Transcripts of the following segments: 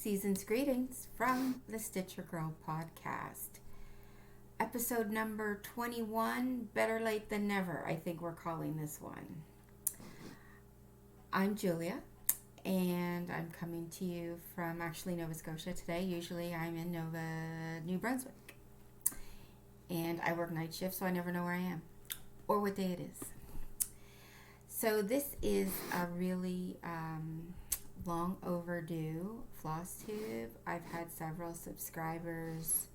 Season's greetings from the Stitchergirl Podcast. Episode number 21, Better Late Than Never, I think we're calling this one. I'm Julia, and I'm coming to you from actually Nova Scotia today. Usually I'm in New Brunswick. And I work night shift, so I never know where I am or what day it is. So this is a really long overdue Flosstube. I've had several subscribers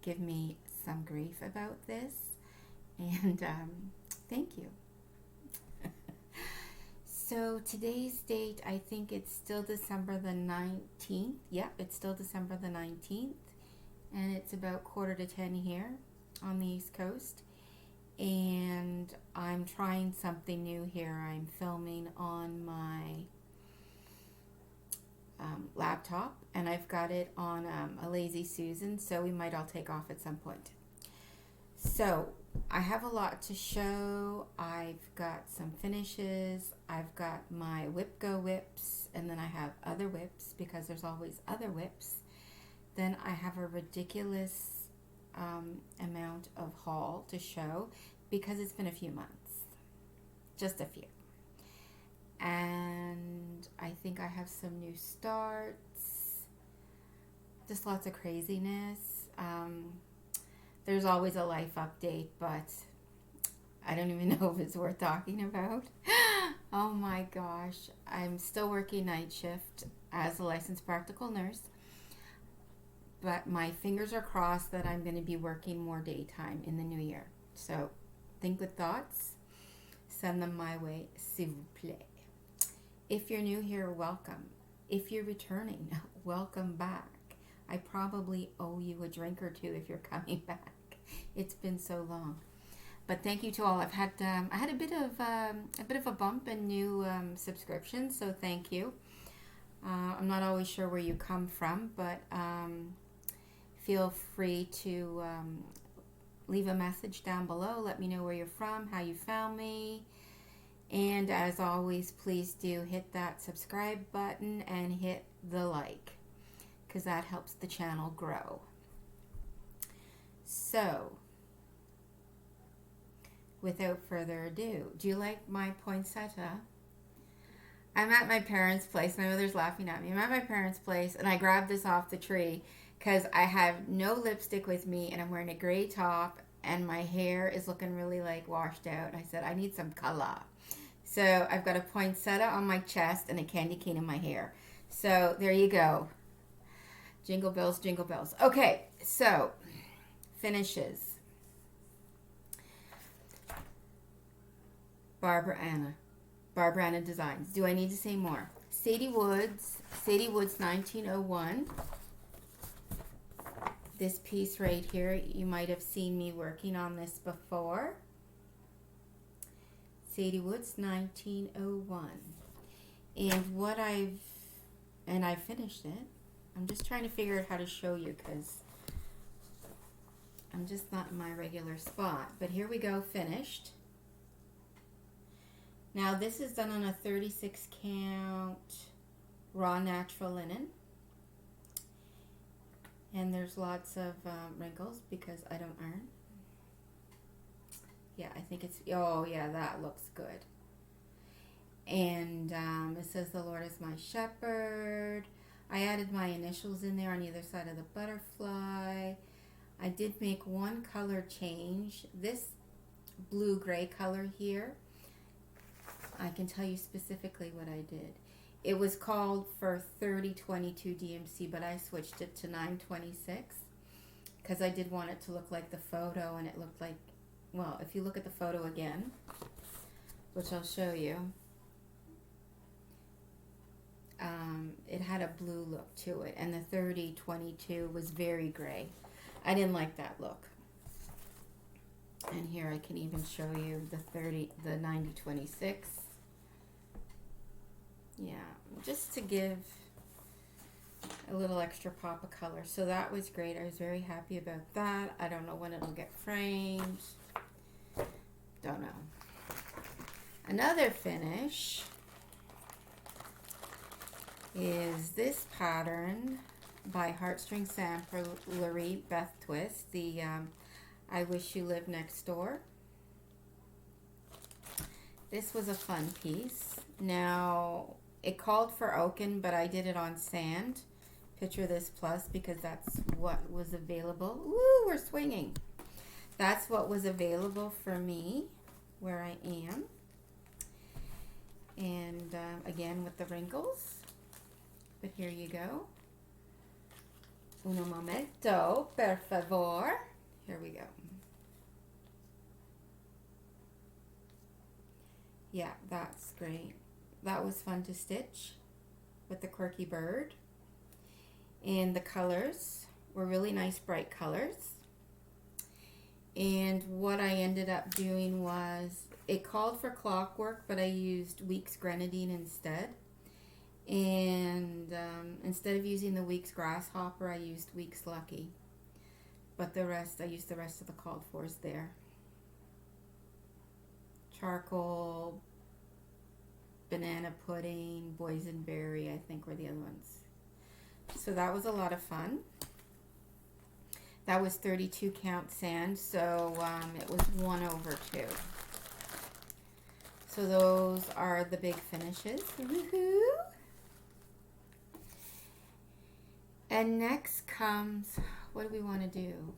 give me some grief about this, and thank you. So today's date, I think it's still December the 19th. Yep, it's still December the 19th, and it's about 9:45 here on the East Coast. And I'm trying something new here. I'm filming on my laptop, and I've got it on a Lazy Susan, so we might all take off at some point. So I have a lot to show. I've got some finishes. I've got my WIPGO whips, and then I have other whips because there's always other whips. Then I have a ridiculous amount of haul to show because it's been a few months, just a few. And I think I have some new starts, just lots of craziness. There's always a life update, but I don't even know if it's worth talking about. Oh my gosh, I'm still working night shift as a licensed practical nurse, but my fingers are crossed that I'm going to be working more daytime in the new year. So think good thoughts, send them my way, s'il vous plaît. If you're new here, welcome. If you're returning, welcome back. I probably owe you a drink or two if you're coming back. It's been so long. But thank you to all. I've had I had a bit of a bump in new subscriptions, so thank you. I'm not always sure where you come from, but feel free to leave a message down below. Let me know where you're from, how you found me. And as always, please do hit that subscribe button and hit the like, because that helps the channel grow. So, without further ado, do you like my poinsettia? I'm at my parents' place. My mother's laughing at me. I'm at my parents' place, and I grabbed this off the tree because I have no lipstick with me, and I'm wearing a gray top, and my hair is looking really like washed out. I said, I need some color. So I've got a poinsettia on my chest and a candy cane in my hair. So there you go. Jingle bells, jingle bells. Okay, so finishes. Barbara Anna Designs. Do I need to say more? Sadie Woods 1901. This piece right here, you might have seen me working on this before. Sadie Woods 1901. And I finished it. I'm just trying to figure out how to show you because I'm just not in my regular spot. But here we go, finished. Now this is done on a 36 count raw natural linen. And there's lots of wrinkles because I don't iron. Yeah, I think it's, oh yeah, that looks good. And it says, the Lord is my shepherd. I added my initials in there on either side of the butterfly. I did make one color change. This blue-gray color here, I can tell you specifically what I did. It was called for 3022 DMC, but I switched it to 926 because I did want it to look like the photo, and it looked like, well, if you look at the photo again, which I'll show you, it had a blue look to it, and the 3022 was very gray. I didn't like that look. And here I can even show you the 9026. Yeah, just to give a little extra pop of color. So that was great. I was very happy about that. I don't know when it'll get framed. Don't know. Another finish is this pattern by Heartstring Samplery Beth Twist, the I Wish You Lived Next Door. This was a fun piece. Now, it called for oaken, but I did it on sand. Picture this plus, because that's what was available. Woo, we're swinging. That's what was available for me where I am. And again with the wrinkles. But here you go. Uno momento, per favor. Here we go. Yeah, that's great. That was fun to stitch with the quirky bird. And the colors were really nice, bright colors. And what I ended up doing was, it called for clockwork, but I used Weeks Grenadine instead. And instead of using the Weeks Grasshopper, I used Weeks Lucky. But the rest, I used the rest of the called fors there. Charcoal, banana pudding, boysenberry, I think were the other ones. So that was a lot of fun. That was 32 count sand, so it was 1/2. So those are the big finishes. Woohoo! And next comes, what do we want to do?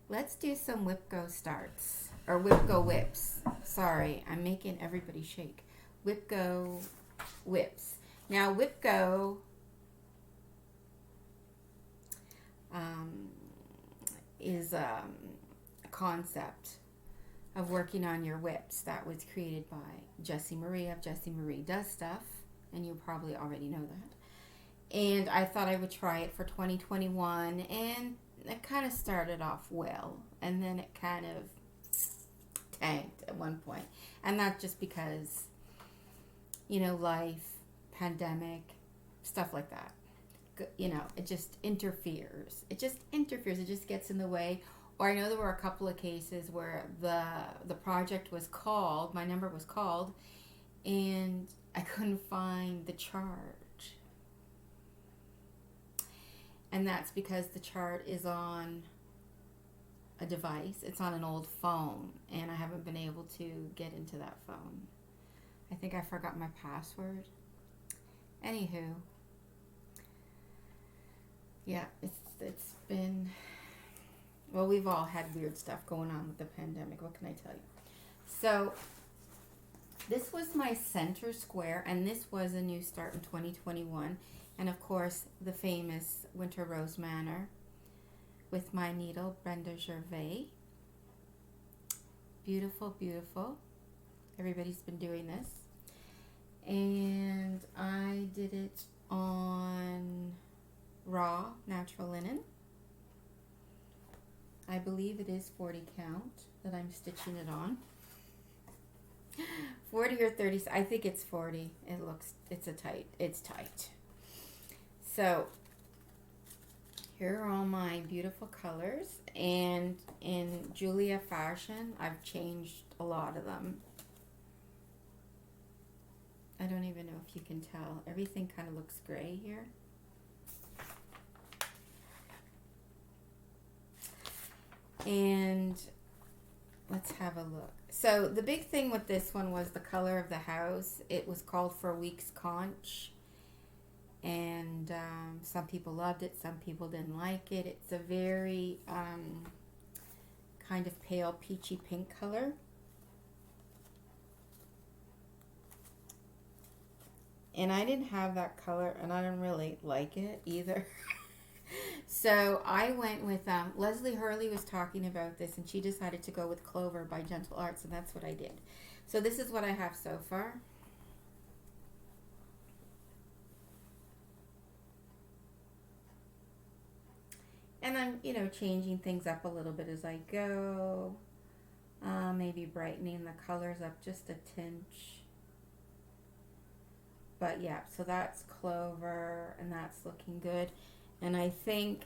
Let's do some WIPGO starts, or WIPGO whips. Sorry, I'm making everybody shake. WIPGO whips. Now, WIPGO is a concept of working on your whips that was created by Jessie Marie of Jessie Marie Does Stuff, and you probably already know that. And I thought I would try it for 2021, and it kind of started off well, and then it kind of tanked at one point. And that's just because, you know, life, pandemic, stuff like that. You know, it just interferes. It just gets in the way. Or I know there were a couple of cases where the project was called, my number was called, and I couldn't find the charge. And that's because the chart is on a device. It's on an old phone, and I haven't been able to get into that phone. I think I forgot my password. Anywho, yeah, it's been, well, we've all had weird stuff going on with the pandemic. What can I tell you? So this was my center square, and this was a new start in 2021. And of course, the famous Winter Rose Manor with my needle, Brenda Gervais. Beautiful, beautiful. Everybody's been doing this. And I did it on raw natural linen. I believe it is 40 count that I'm stitching it on. 40 or 30, I think it's 40. It's tight. So here are all my beautiful colors, and in Julia fashion, I've changed a lot of them. I don't even know if you can tell. Everything kind of looks gray here. And let's have a look. So the big thing with this one was the color of the house. It was called for Weeks Conch. And some people loved it, some people didn't like it. It's a very kind of pale peachy pink color. And I didn't have that color, and I didn't really like it either. So I went with, Leslie Hurley was talking about this, and she decided to go with Clover by Gentle Arts, and that's what I did. So this is what I have so far. And I'm, you know, changing things up a little bit as I go. Maybe brightening the colors up just a tinge. But yeah, so that's Clover, and that's looking good. And I think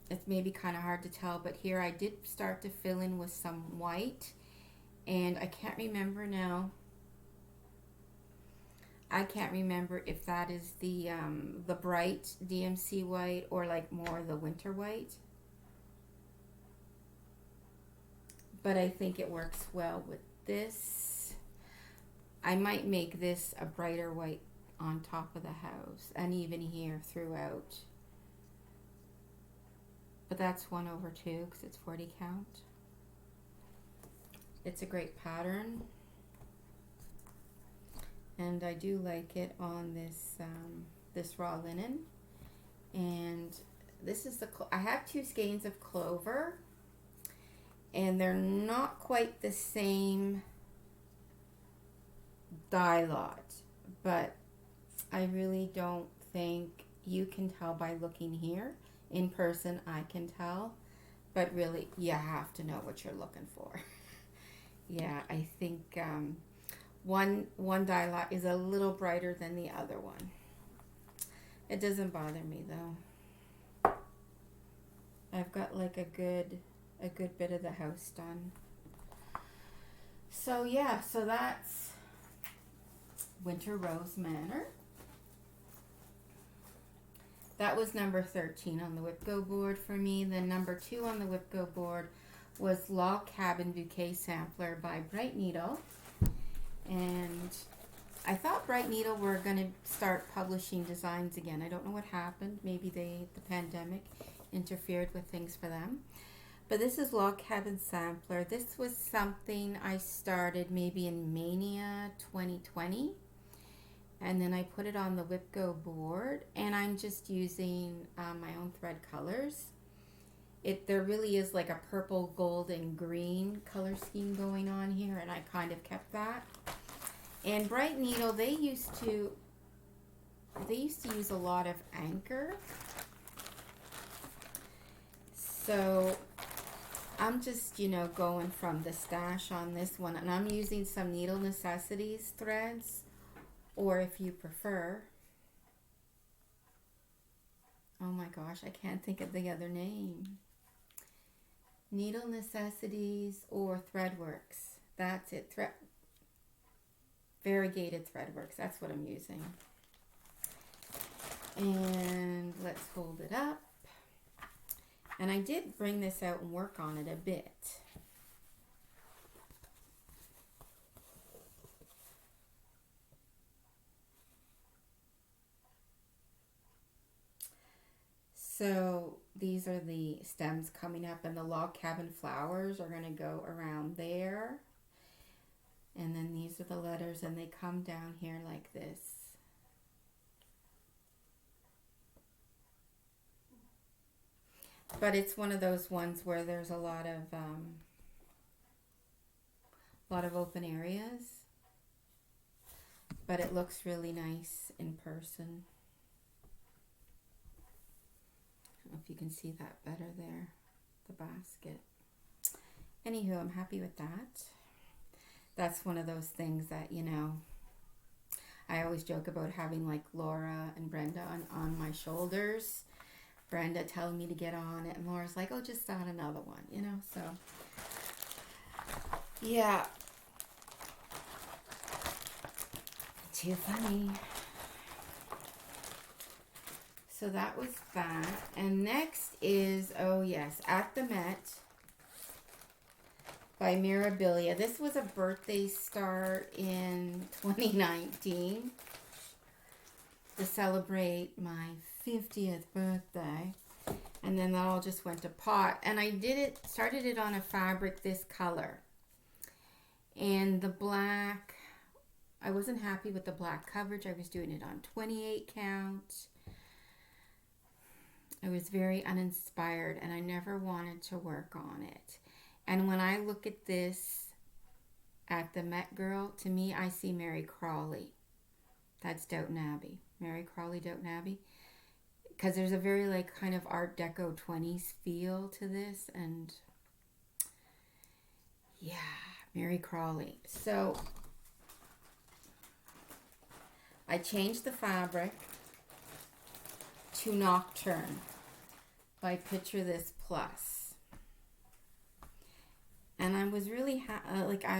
it's maybe kind of hard to tell, but here I did start to fill in with some white. And I can't remember now. I can't remember if that is the bright DMC white or like more the winter white. But I think it works well with this. I might make this a brighter white on top of the house and even here throughout. But that's 1/2 because it's 40 count. It's a great pattern. And I do like it on this this raw linen. And this is I have 2 skeins of clover. And they're not quite the same dye lot, but I really don't think you can tell by looking here. In person, I can tell, but really, you have to know what you're looking for. Yeah, I think one dye lot is a little brighter than the other one. It doesn't bother me though. I've got like a good bit of the house done. So yeah, so that's Winter Rose Manor. That was number 13 on the WIPGO board for me. Then number 2 on the WIPGO board was Log Cabin Bouquet Sampler by Bright Needle. And I thought Bright Needle were going to start publishing designs again. I don't know what happened. Maybe the pandemic interfered with things for them. But this is Log Cabin Sampler. This was something I started maybe in Mania 2020. And then I put it on the WIPGO board. And I'm just using my own thread colors. There really is like a purple, gold, and green color scheme going on here. And I kind of kept that. And Bright Needle, they used to use a lot of anchor. So I'm just, going from the stash on this one. And I'm using some Needle Necessities threads. Or if you prefer. Oh my gosh, I can't think of the other name. Needle Necessities or Threadworks. That's it. Variegated Threadworks. That's what I'm using. And let's hold it up. And I did bring this out and work on it a bit. So these are the stems coming up, and the log cabin flowers are going to go around there. And then these are the letters, and they come down here like this. But it's one of those ones where there's a lot of open areas. But it looks really nice in person. I don't know if you can see that better there, the basket. Anywho, I'm happy with that. That's one of those things that, I always joke about having like Laura and Brenda on my shoulders. Brenda telling me to get on it, and Laura's like, oh, just add another one, so. Yeah. Too funny. So that was that. And next is, oh yes, At the Met by Mirabilia. This was a birthday start in 2019 to celebrate my 50th birthday. And then that all just went to pot. And I started it on a fabric this color. And the black, I wasn't happy with the black coverage. I was doing it on 28 count. I was very uninspired, and I never wanted to work on it. And when I look at this at the Met Girl, to me, I see Mary Crawley. That's Downton Abbey. Mary Crawley, Downton Abbey. Because there's a very like kind of Art Deco 20s feel to this. And yeah, Mary Crawley. So I changed the fabric to Nocturne by Picture This Plus. And I was really I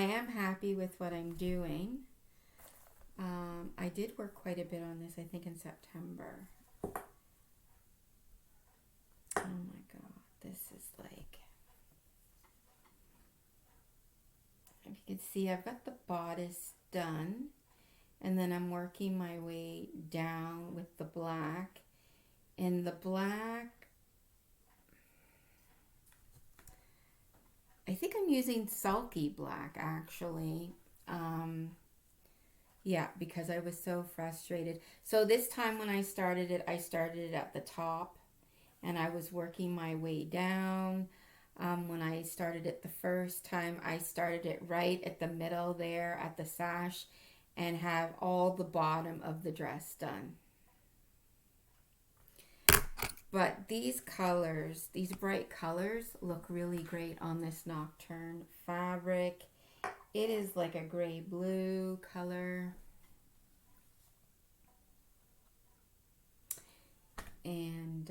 am happy with what I'm doing. I did work quite a bit on this, I think in September. Oh my god, this is like, if you can see, I've got the bodice done, and then I'm working my way down with the black. And the black, I think I'm using sulky black actually. Yeah, because I was so frustrated. So this time when I started it at the top, and I was working my way down. When I started it the first time, I started it right at the middle there at the sash and have all the bottom of the dress done. But these colors, these bright colors, look really great on this Nocturne fabric. It is like a gray blue color. And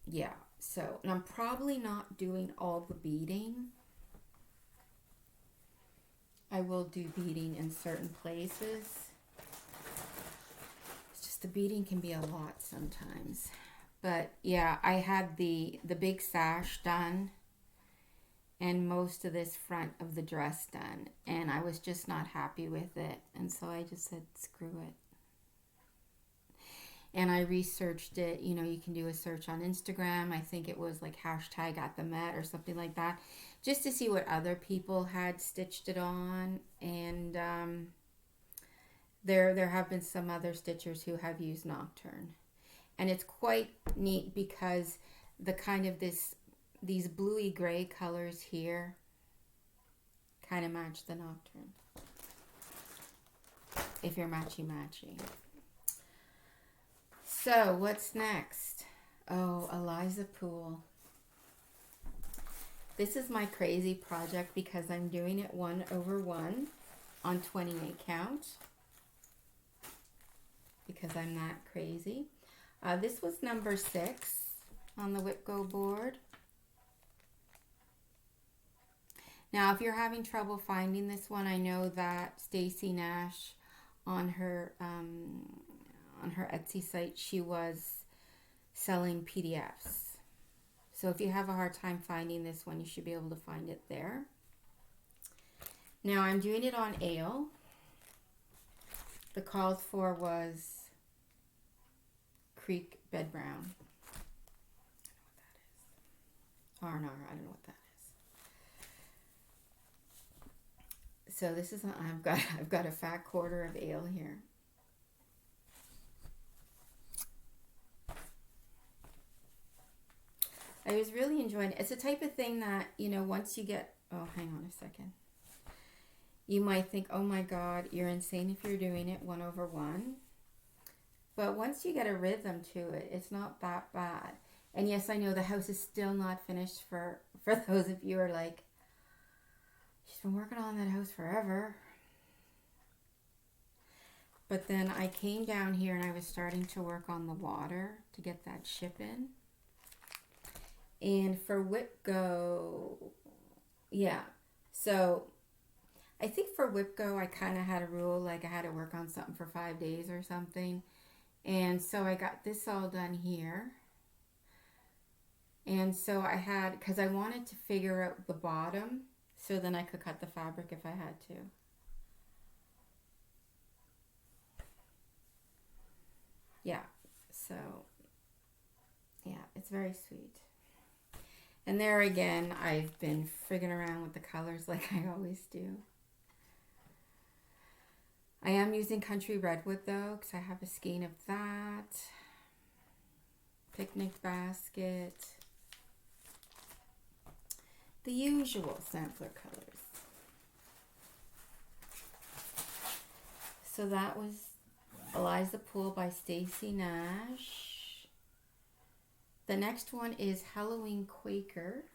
yeah, so, and I'm probably not doing all the beading. I will do beading in certain places. It's just the beading can be a lot sometimes. But yeah, I had the big sash done and most of this front of the dress done, and I was just not happy with it, and so I just said screw it. And I researched it. You know, you can do a search on Instagram. I think it was like #@themet or something like that, just to see what other people had stitched it on. And there have been some other stitchers who have used Nocturne, and it's quite neat because the kind of these bluey gray colors here kind of match the Nocturne, if you're matchy. So what's next? Oh, Eliza Poole. This is my crazy project because I'm doing it 1/1 on 28 count because I'm that crazy. This was number 6 on the WIPGO board. Now, if you're having trouble finding this one, I know that Stacy Nash on her Etsy site, she was selling PDFs. So if you have a hard time finding this one, you should be able to find it there. Now I'm doing it on ale. The called for was Creek Bed Brown. I don't know what that is. R&R, I don't know what that is. So this is, I've got a fat quarter of ale here. I was really enjoying it. It's the type of thing that, you know, once you get, oh, hang on a second. You might think, oh my God, you're insane if you're doing it 1/1. But once you get a rhythm to it, it's not that bad. And yes, I know the house is still not finished for those of you who are like, she's been working on that house forever. But then I came down here and I was starting to work on the water to get that ship in. And for WIPGO, yeah, so I think for WIPGO, I kind of had a rule, like I had to work on something for 5 days or something. And so I got this all done here. And so I had, because I wanted to figure out the bottom, so then I could cut the fabric if I had to. Yeah, so, yeah, it's very sweet. And there again, I've been frigging around with the colors like I always do. I am using Country Redwood though, because I have a skein of that. Picnic basket. The usual sampler colors. So that was Eliza Poole by Stacy Nash. The next one is Halloween Quaker.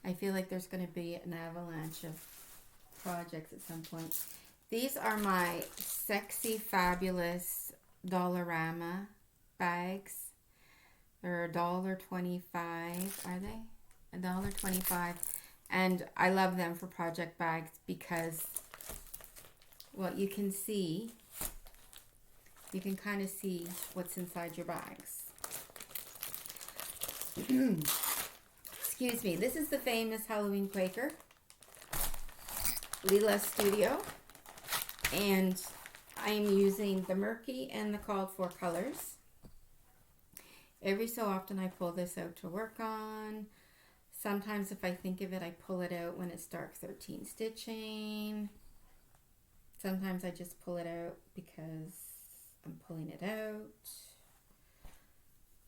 I feel like there's going to be an avalanche of projects at some point. These are my Sexy Fabulous Dollarama bags. They're $1.25, are they? $1.25. And I love them for project bags because, well, you can kind of see what's inside your bags. Excuse me. This is the famous Halloween Quaker, Lila Studio. And I am using the murky and the called for colors. Every so often I pull this out to work on. Sometimes if I think of it, I pull it out when it's dark 13 stitching. Sometimes I just pull it out because I'm pulling it out.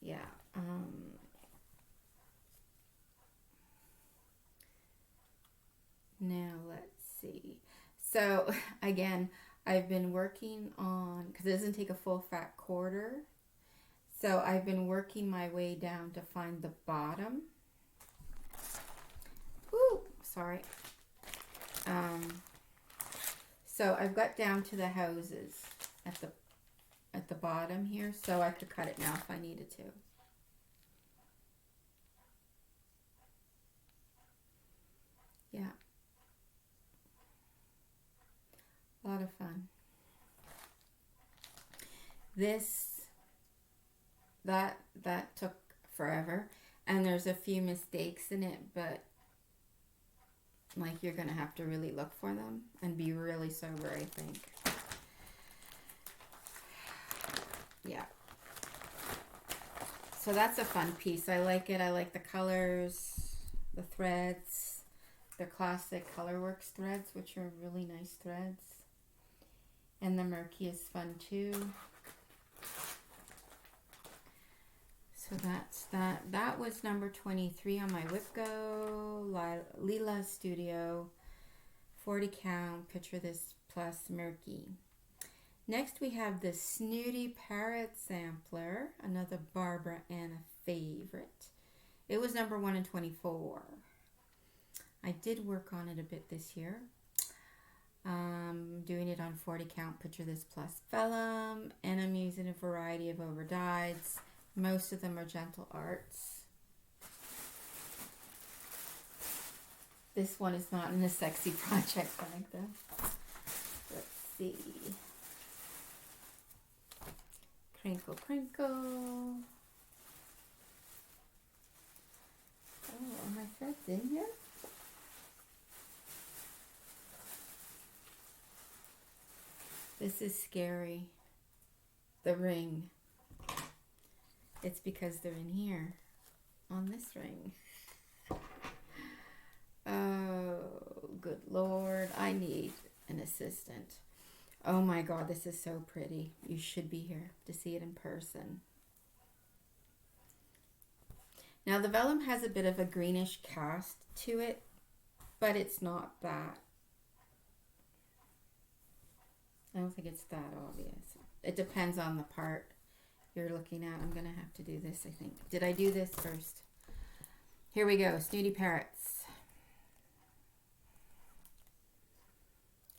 Yeah. Now let's see. So again, I've been working on, because it doesn't take a full fat quarter. So I've been working my way down to find the bottom. Ooh, sorry. So I've got down to the houses at the bottom here, so I could cut it now if I needed to. Yeah. A lot of fun. That took forever, and there's a few mistakes in it, but like you're gonna have to really look for them and be really sober, I think. Yeah. So that's a fun piece. I like it. I like the colors, the threads. They're classic Colorworks threads, which are really nice threads. And the murky is fun too. So that's that. That was number 23 on my WIPGO Lila Studio 40 count. Picture this plus murky. Next we have the Snooty Parrot Sampler, another Barbara Anna favorite. It was number 1 in 24. I did work on it a bit this year. Doing it on 40 count. Picture this plus vellum, and I'm using a variety of overdyes. Most of them are Gentle Arts. This one is not in a sexy project bag though. Let's see. Crinkle, crinkle. Oh, are my threads in here? This is scary. The ring. It's because they're in here on this ring. Oh, good Lord. I need an assistant. Oh my God, this is so pretty. You should be here to see it in person. Now the vellum has a bit of a greenish cast to it, but it's not that. I don't think it's that obvious. It depends on the part you're looking at. I'm gonna have to do this, I think. Did I do this first? Here we go. Snooty Parrots.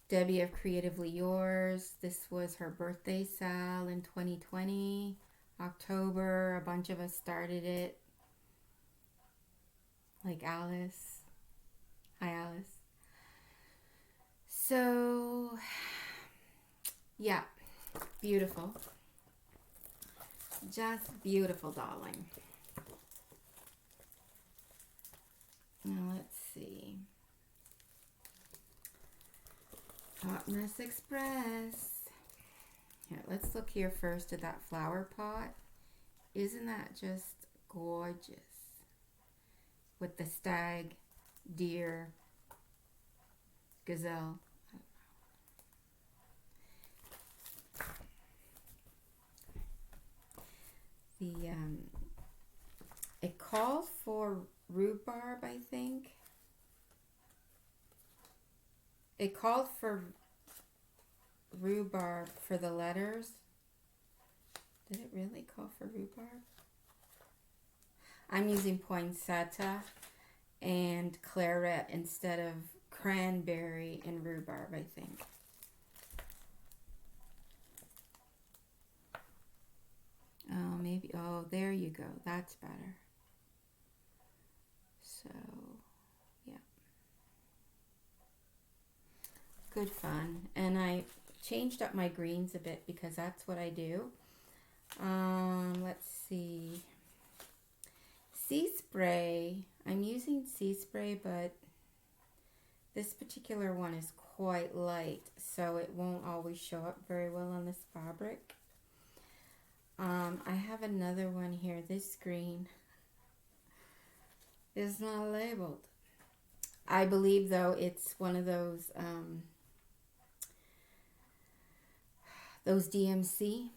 Debbie of Creatively Yours. This was her birthday sale in 2020, October. A bunch of us started it. Like Alice. Hi, Alice. So, yeah, beautiful. Just beautiful, darling. Now let's see. Hot Mess Express. Here, let's look here first at that flower pot. Isn't that just gorgeous? With the stag, deer, gazelle. It called for rhubarb, I think. It called for rhubarb for the letters. Did it really call for rhubarb? I'm using poinsettia and claret instead of cranberry and rhubarb, I think. Oh, maybe, oh, there you go. That's better. So, yeah. Good fun. And I changed up my greens a bit because that's what I do. Let's see. Sea spray. I'm using sea spray, but this particular one is quite light, so it won't always show up very well on this fabric. I have another one here. This green is not labeled. I believe, though, it's one of those DMC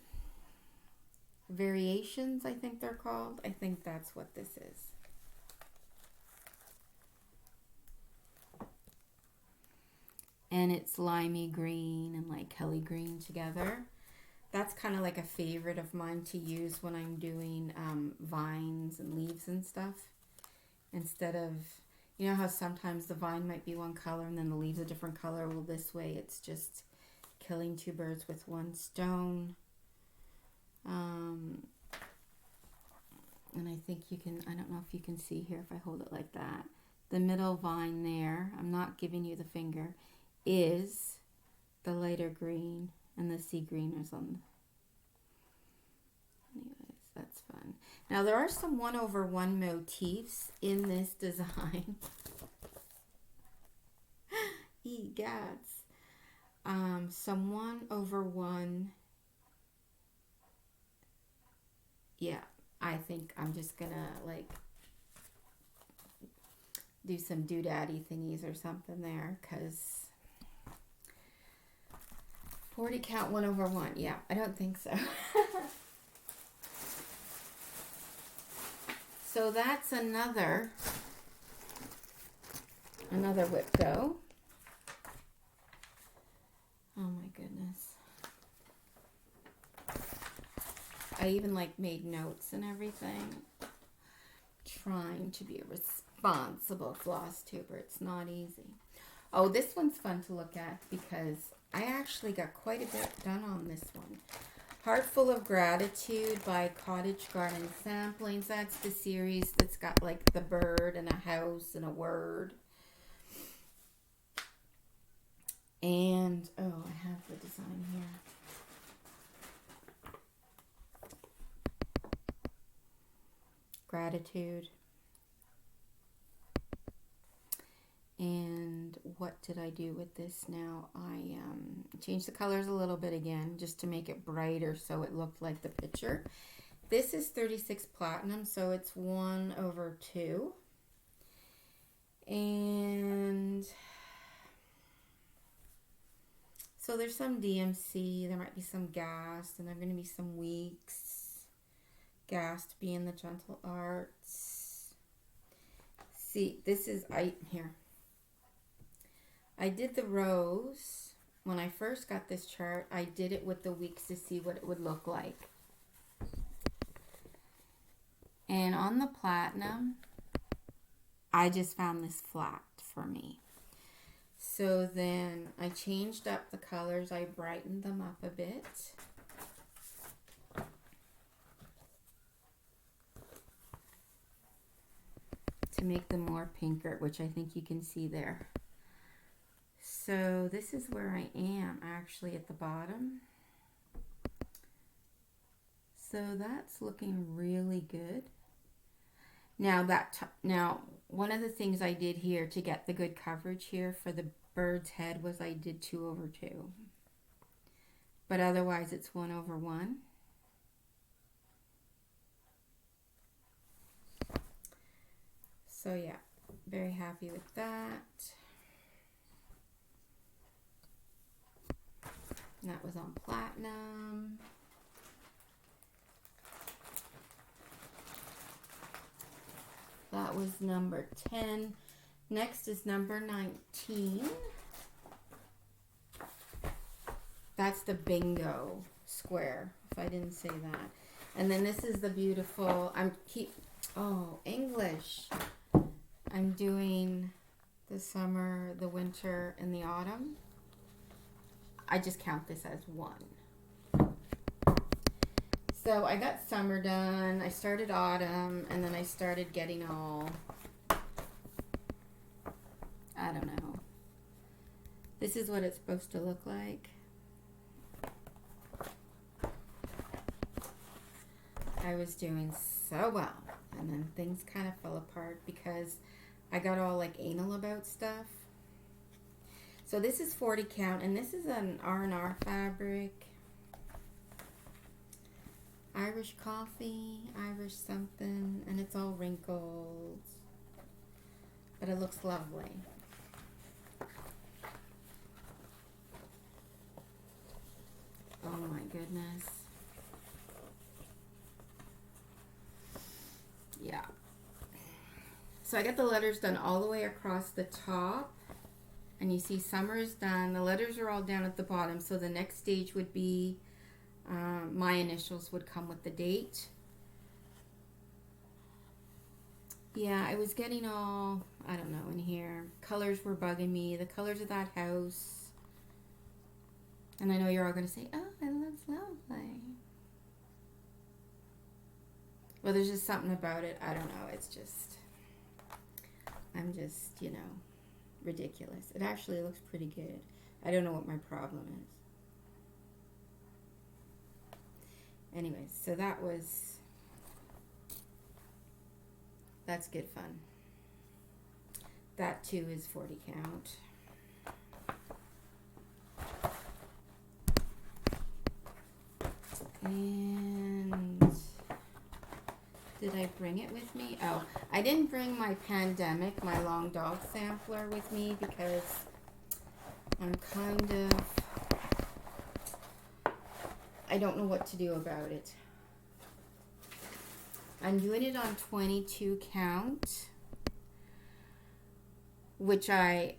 variations, I think they're called. I think that's what this is. And it's limey green and like Kelly green together. That's kind of like a favorite of mine to use when I'm doing vines and leaves and stuff. Instead of, you know how sometimes the vine might be one color and then the leaves a different color? Well, this way it's just killing two birds with one stone. And I think you can, I don't know if you can see here if I hold it like that. The middle vine there, I'm not giving you the finger, is the lighter green, and the sea green is on the... Anyways, that's fun. Now there are some 1/1 motifs in this design. Egads. Some 1/1. Yeah, I think I'm just gonna like do some doodaddy thingies or something there, because 40 count 1/1. Yeah, I don't think so. So that's another WIPGO. Oh my goodness. I even like made notes and everything. Trying to be a responsible floss tuber. It's not easy. Oh, this one's fun to look at because I actually got quite a bit done on this one. Heart Full of Gratitude by Cottage Garden Samplings. That's the series that's got like the bird and a house and a word. And, oh, I have the design here. Gratitude. And what did I do with this now? I changed the colors a little bit again just to make it brighter so it looked like the picture. This is 36 platinum, so it's 1/2. And so there's some DMC, there might be some Gast, and there are going to be some Weeks. Gast being the Gentle Arts. See, this is, here. I did the rose. When I first got this chart, I did it with the weeks to see what it would look like. And on the platinum, I just found this flat for me. So then I changed up the colors. I brightened them up a bit. To make them more pinker, which I think you can see there. So this is where I am actually at the bottom. So that's looking really good. Now one of the things I did here to get the good coverage here for the bird's head was I did 2/2. But otherwise it's 1/1. So yeah, very happy with that. That was on platinum. That was number 10. Next is number 19. That's the bingo square, if I didn't say that. And then this is the beautiful, English. I'm doing the summer, the winter, and the autumn. I just count this as one. So I got summer done, I started autumn, and then I started getting all, I don't know. This is what it's supposed to look like. I was doing so well, and then things kind of fell apart because I got all like anal about stuff. So this is 40 count, and this is an R&R fabric. Irish coffee, Irish something, and it's all wrinkled, but it looks lovely. Oh my goodness. Yeah. So I got the letters done all the way across the top, and you see summer is done. The letters are all down at the bottom, so the next stage would be my initials would come with the date. Yeah, I was getting all, I don't know, in here. Colors were bugging me. The colors of that house. And I know you're all going to say, oh, it looks lovely. Well, there's just something about it. I don't know. It's just, I'm just, you know, ridiculous. It actually looks pretty good. I don't know what my problem is. Anyways, so that's good fun. That too is 40 count. And did I bring it with me? Oh, I didn't bring my Pandemic, my long dog sampler with me because I'm kind of, I don't know what to do about it. I'm doing it on 22 count, which I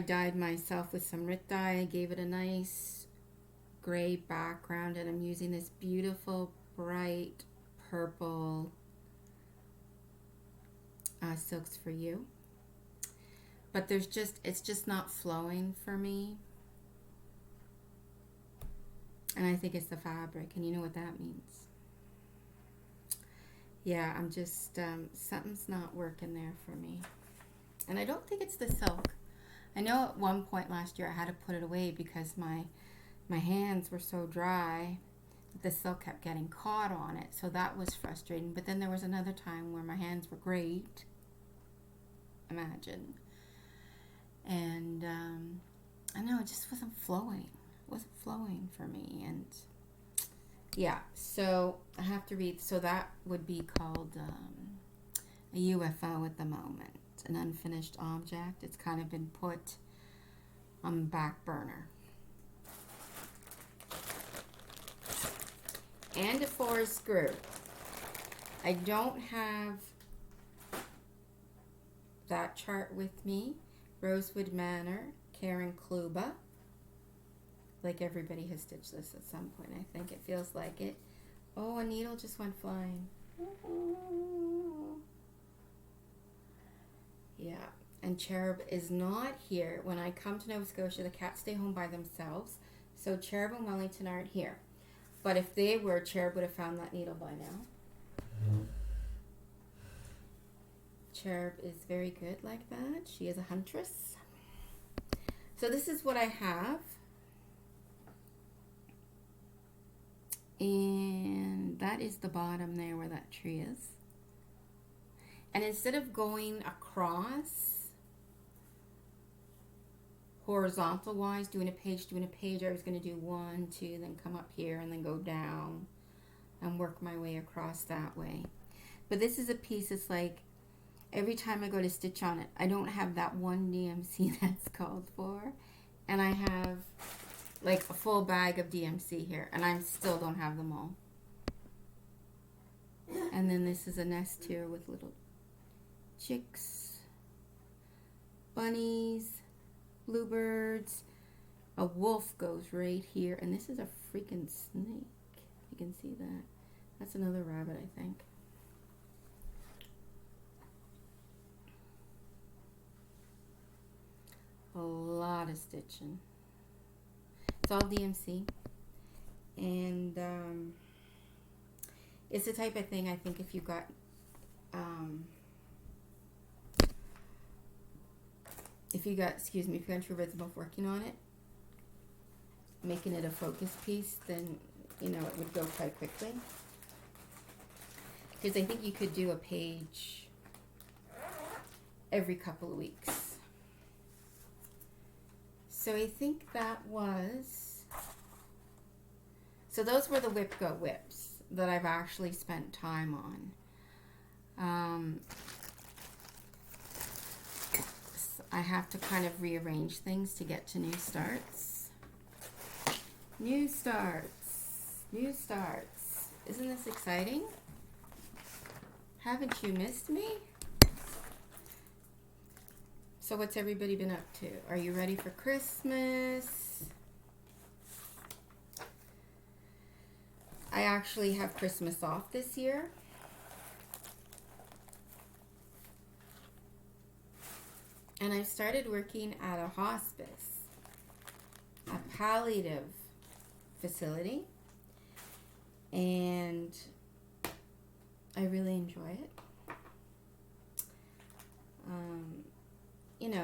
dyed myself with some Rit dye. I gave it a nice gray background, and I'm using this beautiful bright purple Silks for You. But it's just not flowing for me. And I think it's the fabric, and you know what that means. Yeah, I'm just, something's not working there for me. And I don't think it's the silk. I know at one point last year I had to put it away because my hands were so dry that the silk kept getting caught on it. So that was frustrating. But then there was another time where my hands were great. Imagine. And I know it just wasn't flowing. It wasn't flowing for me. And yeah, so I have to read. So that would be called a UFO at the moment, an unfinished object. It's kind of been put on the back burner. And a forest group. I don't have that chart with me. Rosewood Manor, Karen Kluba. Like everybody has stitched this at some point. I think it feels like it. Oh, a needle just went flying. Yeah, and Cherub is not here. When I come to Nova Scotia, the cats stay home by themselves. So Cherub and Wellington aren't here. But if they were, Cherub would have found that needle by now. Cherub is very good like that. She is a huntress. So this is what I have. And that is the bottom there where that tree is. And instead of going across horizontal wise, doing a page, I was going to do 1, 2, then come up here and then go down and work my way across that way. But this is a piece that's like, every time I go to stitch on it, I don't have that one DMC that's called for. And I have like a full bag of DMC here, and I still don't have them all. And then this is a nest here with little chicks, bunnies, bluebirds. A wolf goes right here, and this is a freaking snake. You can see that. That's another rabbit, I think. A lot of stitching. It's all DMC. And It's the type of thing I think if you got if you got into a rhythm of working on it, making it a focus piece, then it would go quite quickly. Because I think you could do a page every couple of weeks. So I think those were the WIPGO whips that I've actually spent time on. I have to kind of rearrange things to get to new starts. New starts. Isn't this exciting? Haven't you missed me? So what's everybody been up to? Are you ready for Christmas? I actually have Christmas off this year. And I've started working at a hospice, a palliative facility, and I really enjoy it.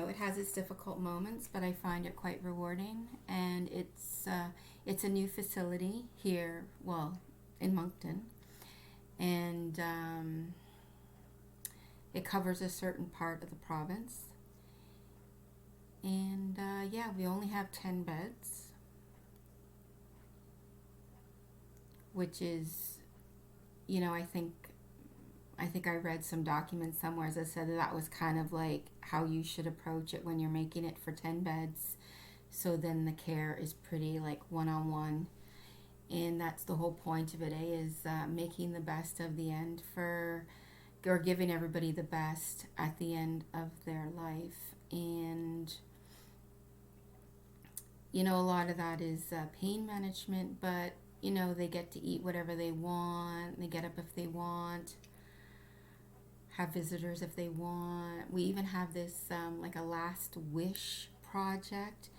It has its difficult moments, but I find it quite rewarding, and it's a new facility here, in Moncton, and it covers a certain part of the province. And we only have 10 beds, which is, I think I read some documents somewhere that said that was kind of like how you should approach it when you're making it for 10 beds. So then the care is pretty like one-on-one. And that's the whole point of it, is making the best of the end or giving everybody the best at the end of their life. And a lot of that is pain management, but they get to eat whatever they want. They get up if they want, have visitors if they want. We even have this like a last wish project,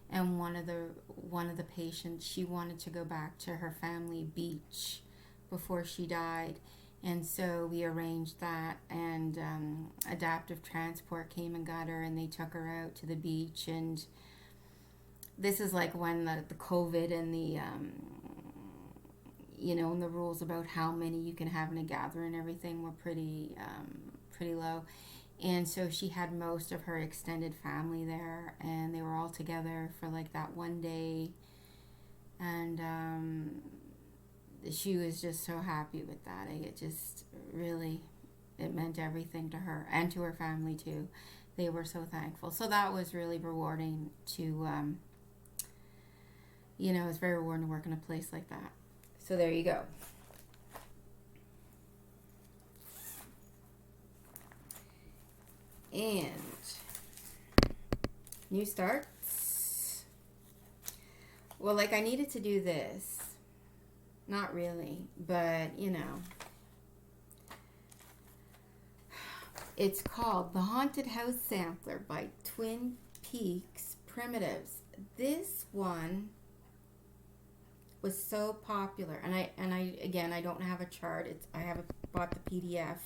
and one of the patients, she wanted to go back to her family beach before she died, and so we arranged that, and adaptive transport came and got her, and they took her out to the beach. And this is like when the COVID and the and the rules about how many you can have in a gathering and everything were pretty low. And so she had most of her extended family there, and they were all together for like that one day. And she was just so happy with that. It just really, it meant everything to her and to her family too. They were so thankful. So that was really rewarding to, it's very rewarding to work in a place like that. So there you go. And new starts. Well, like I needed to do this. Not really, but it's called The Haunted House Sampler by Twin Peaks Primitives. This one was so popular, and I don't have a chart. I haven't bought the PDF,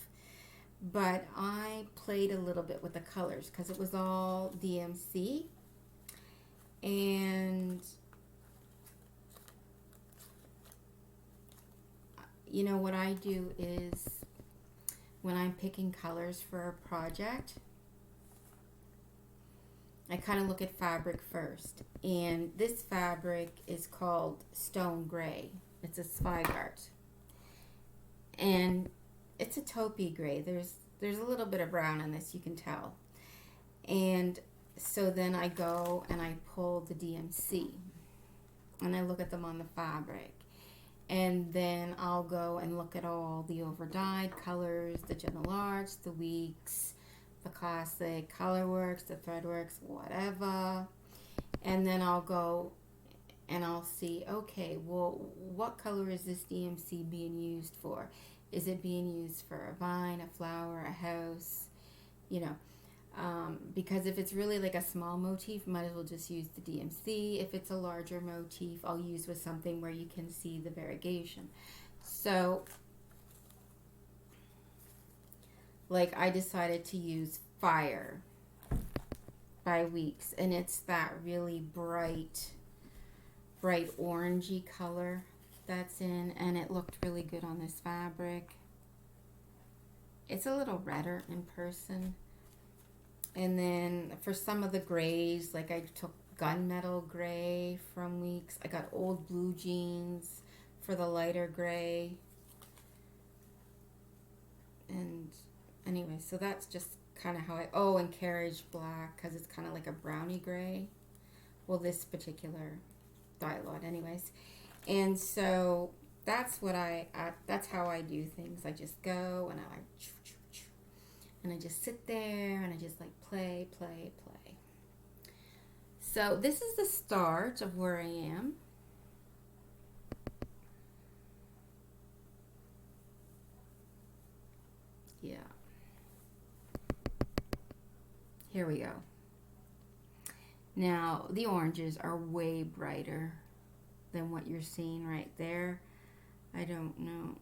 but I played a little bit with the colors because it was all DMC. And what I do is when I'm picking colors for a project, I kind of look at fabric first, and this fabric is called Stone Gray. It's a Zweigart, and it's a taupey gray. There's a little bit of brown in this, you can tell. And so then I go and I pull the DMC, and I look at them on the fabric, and then I'll go and look at all the over-dyed colors, the Gentle Arts, the Weeks, the classic colorworks, the threadworks, whatever. And then I'll go and I'll see, okay, well, what color is this DMC being used for? Is it being used for a vine, a flower, a house? Because if it's really like a small motif, might as well just use the DMC. If it's a larger motif, I'll use with something where you can see the variegation. So like I decided to use Fire by Weeks, and it's that really bright orangey color that's in, and it looked really good on this fabric. It's a little redder in person. And then for some of the grays, like I took gunmetal gray from Weeks. I got old blue jeans for the lighter gray. And anyway, so that's just kind of how and Carriage Black, because it's kind of like a brownie gray. Well, this particular dye lot anyways. And so that's that's how I do things. I just go and I just sit there and I just like play. So this is the start of where I am. Yeah. Here we go. Now, the oranges are way brighter than what you're seeing right there. I don't know.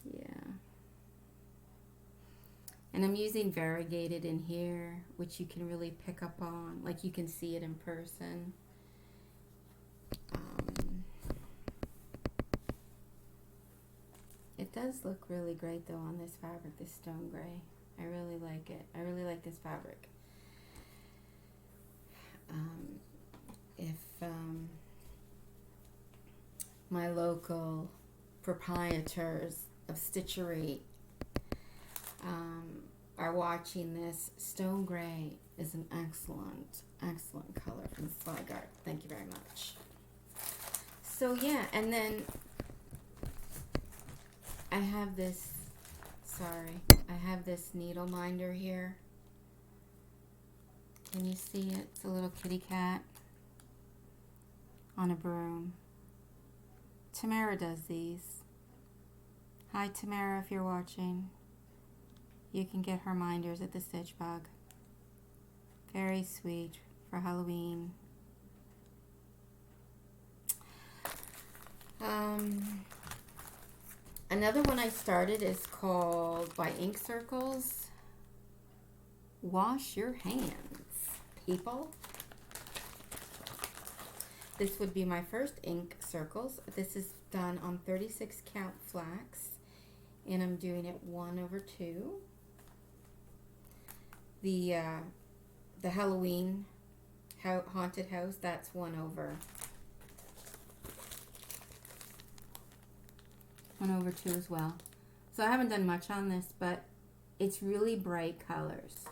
Yeah. And I'm using variegated in here, which you can really pick up on. Like you can see it in person. It does look really great though on this fabric, this stone gray. I really like it. I really like this fabric. If my local proprietors of stitchery are watching this, stone gray is an excellent color from Slyguard. Thank you very much. So yeah, and then I have this needle minder here. Can you see it? It's a little kitty cat on a broom. Tamara does these. Hi Tamara, if you're watching. You can get her minders at the Stitch Bug. Very sweet for Halloween. Another one I started is called by Ink Circles. Wash your hands, people. This would be my first Ink Circles. This is done on 36 count flax, and I'm doing it 1/2. The Halloween haunted house, that's 1/2 as well. So I haven't done much on this, but it's really bright colors.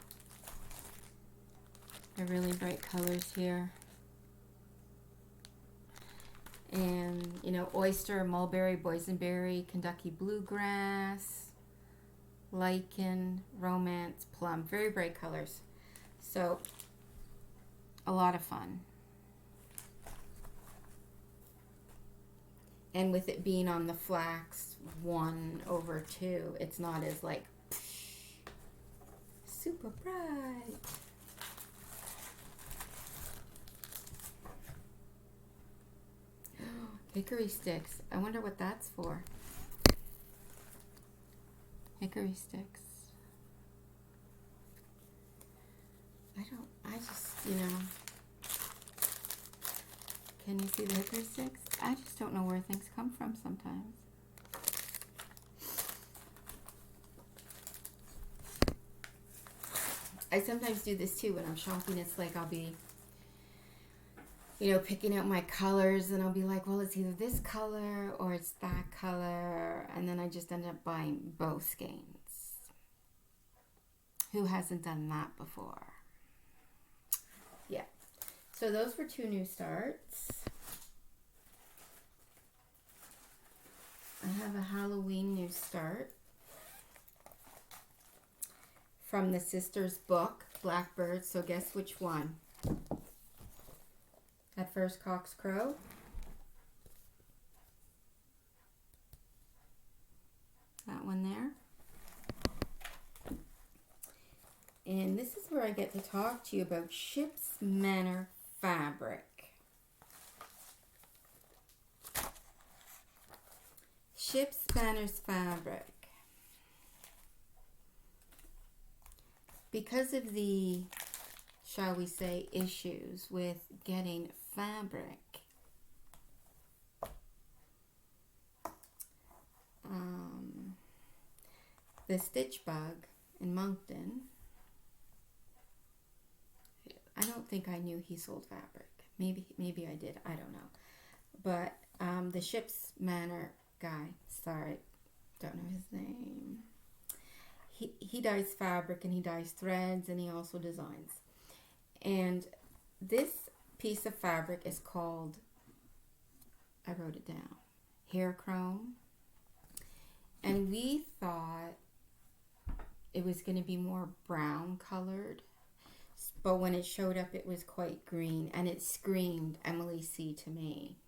They're really bright colors here. And, you know, oyster, mulberry, boysenberry, Kentucky bluegrass, lichen, romance, plum. Very bright colors. So, a lot of fun. And with it being on the flax 1/2, it's not as like super bright. Hickory sticks. I wonder what that's for. Hickory sticks. I just, you know. Can you see the hickory sticks? I just don't know where things come from sometimes. I sometimes do this too when I'm shopping. It's like I'll be, you know, picking out my colors, and I'll be like, well, it's either this color or it's that color, and then I just end up buying both skeins. Who hasn't done that before? Yeah. So those were 2 new starts. I have a Halloween new start from the Sisters book, Blackbird. So guess which one? At First Cock's Crow. That one there. And this is where I get to talk to you about Ship's Manor fabric. Ship's Manor's fabric. Because of the, shall we say, issues with getting fabric, the Stitch Bug in Moncton, I don't think I knew he sold fabric. Maybe I did. I don't know. But the Ship's Manor guy, sorry, don't know his name. He dyes fabric and he dyes threads and he also designs. And this piece of fabric is called, I wrote it down, hair chrome. And we thought it was going to be more brown colored. But when it showed up, it was quite green. And it screamed Emily C. to me.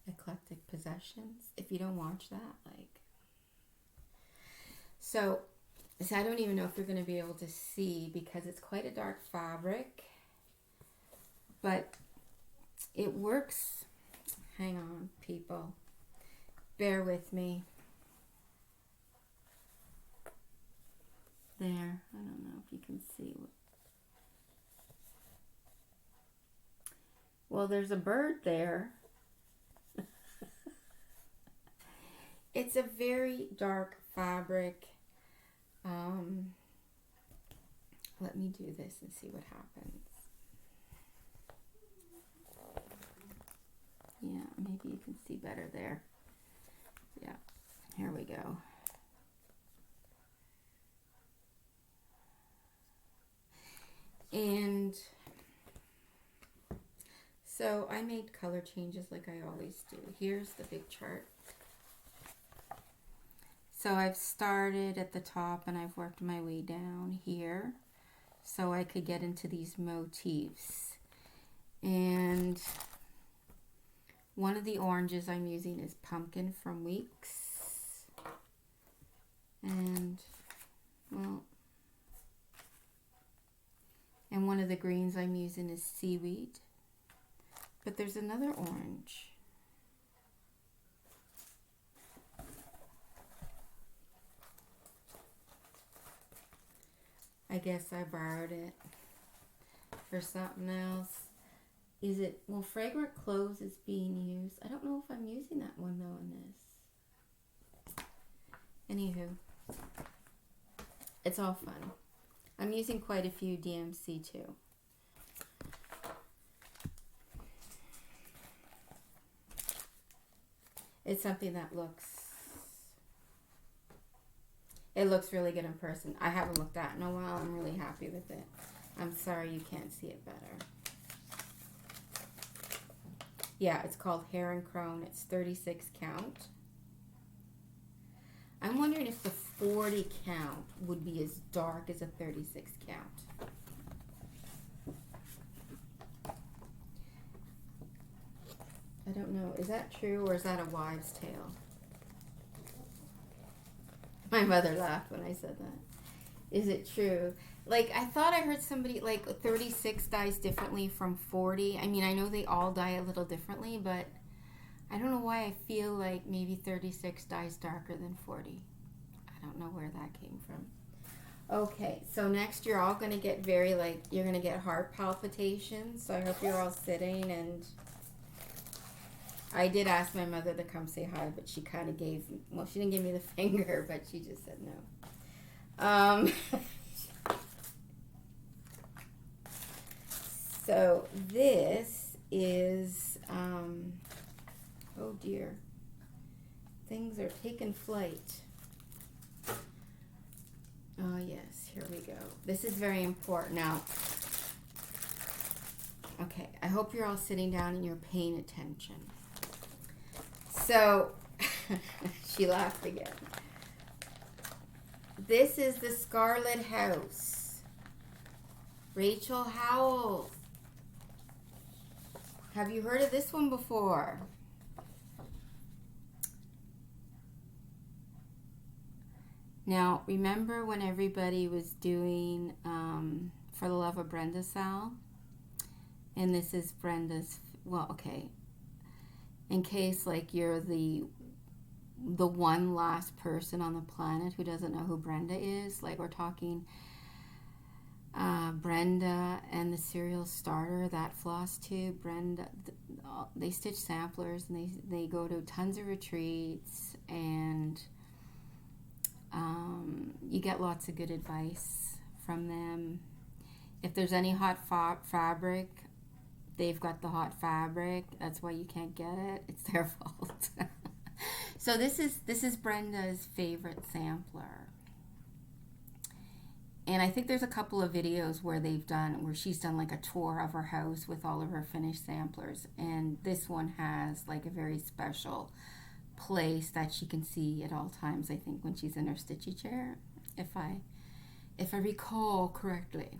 Eclectic Possessions. If you don't watch that, like... So I don't even know if you're going to be able to see because it's quite a dark fabric. But it works. Hang on, people. Bear with me. There. I don't know if you can see. Well, there's a bird there. It's a very dark fabric. Let me do this and see what happens. Yeah, maybe you can see better there. Yeah, here we go. And so I made color changes like I always do. Here's the big chart. So I've started at the top and I've worked my way down here so I could get into these motifs. And one of the oranges I'm using is Pumpkin from Weeks. And, well, and one of the greens I'm using is Seaweed. But there's another orange. I guess I borrowed it for something else. Is it, well, Fragrant Clothes is being used. I don't know if I'm using that one though in this. Anywho, it's all fun. I'm using quite a few DMC too. It's something that it looks really good in person. I haven't looked at it in a while. I'm really happy with it. I'm sorry you can't see it better. Yeah, it's called Heron Crone. It's 36 count. I'm wondering if the 40 count would be as dark as a 36 count. I don't know. Is that true or is that a wives' tale? My mother laughed when I said that. Is it true? Like, I thought I heard somebody, like, 36 dyes differently from 40. I mean, I know they all dye a little differently, but I don't know why I feel like maybe 36 dyes darker than 40. I don't know where that came from. Okay, so next you're all going to get very, like, you're going to get heart palpitations. So I hope you're all sitting, and I did ask my mother to come say hi, but she kind of gave, well, she didn't give me the finger, but she just said no. So this is, oh dear, things are taking flight. Oh yes, here we go. This is very important. Now, okay, I hope you're all sitting down and you're paying attention. So, she laughed again. This is the Scarlet House. Rachel Howell. Have you heard of this one before? Now, remember when everybody was doing For the Love of Brenda Sal? And this is Brenda's, well, okay. in case like you're the one last person on the planet who doesn't know who Brenda is. Like, we're talking Brenda and the Serial Starter, that Flosstube. Brenda, they stitch samplers, and they go to tons of retreats, and you get lots of good advice from them. If there's any hot fabric, they've got the hot fabric. That's why you can't get it. It's their fault. So this is Brenda's favorite sampler. And I think there's a couple of videos where she's done like a tour of her house with all of her finished samplers. And this one has like a very special place that she can see at all times, I think, when she's in her stitchy chair, if I recall correctly.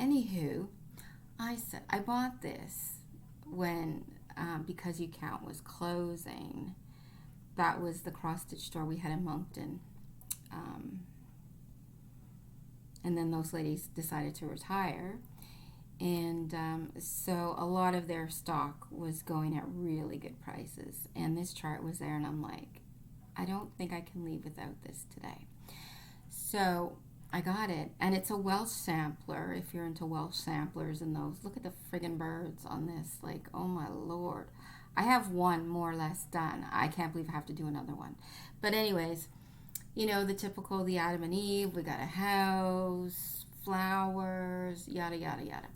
Anywho, I bought this when Because You Count was closing. That was the cross stitch store we had in Moncton. And then those ladies decided to retire. And so a lot of their stock was going at really good prices. And this chart was there, and I'm like, I don't think I can leave without this today. So I got it. And it's a Welsh sampler, if you're into Welsh samplers and those. Look at the friggin' birds on this. Like, oh my Lord. I have one more or less done. I can't believe I have to do another one. But anyways, you know, the typical, the Adam and Eve. We got a house, flowers, yada, yada, yada.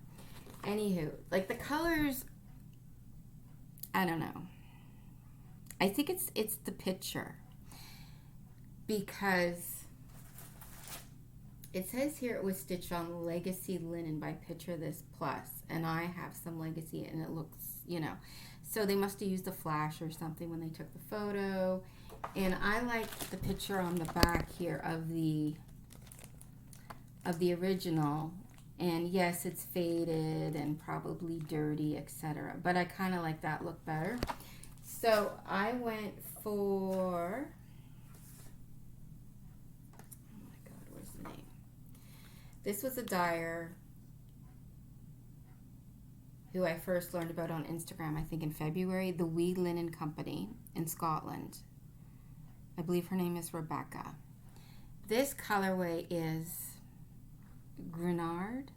Anywho, like the colors, I don't know. I think it's the picture, because it says here it was stitched on Legacy linen by Picture This Plus, and I have some Legacy, and it looks, you know, so they must have used a flash or something when they took the photo. And I like the picture on the back here of the original. And yes, it's faded and probably dirty, etc. But I kind of like that look better. So I went for, oh my God, where's the name? This was a dyer who I first learned about on Instagram, I think in February, the Wee Linen Company in Scotland. I believe her name is Rebecca. This colorway is Grenard.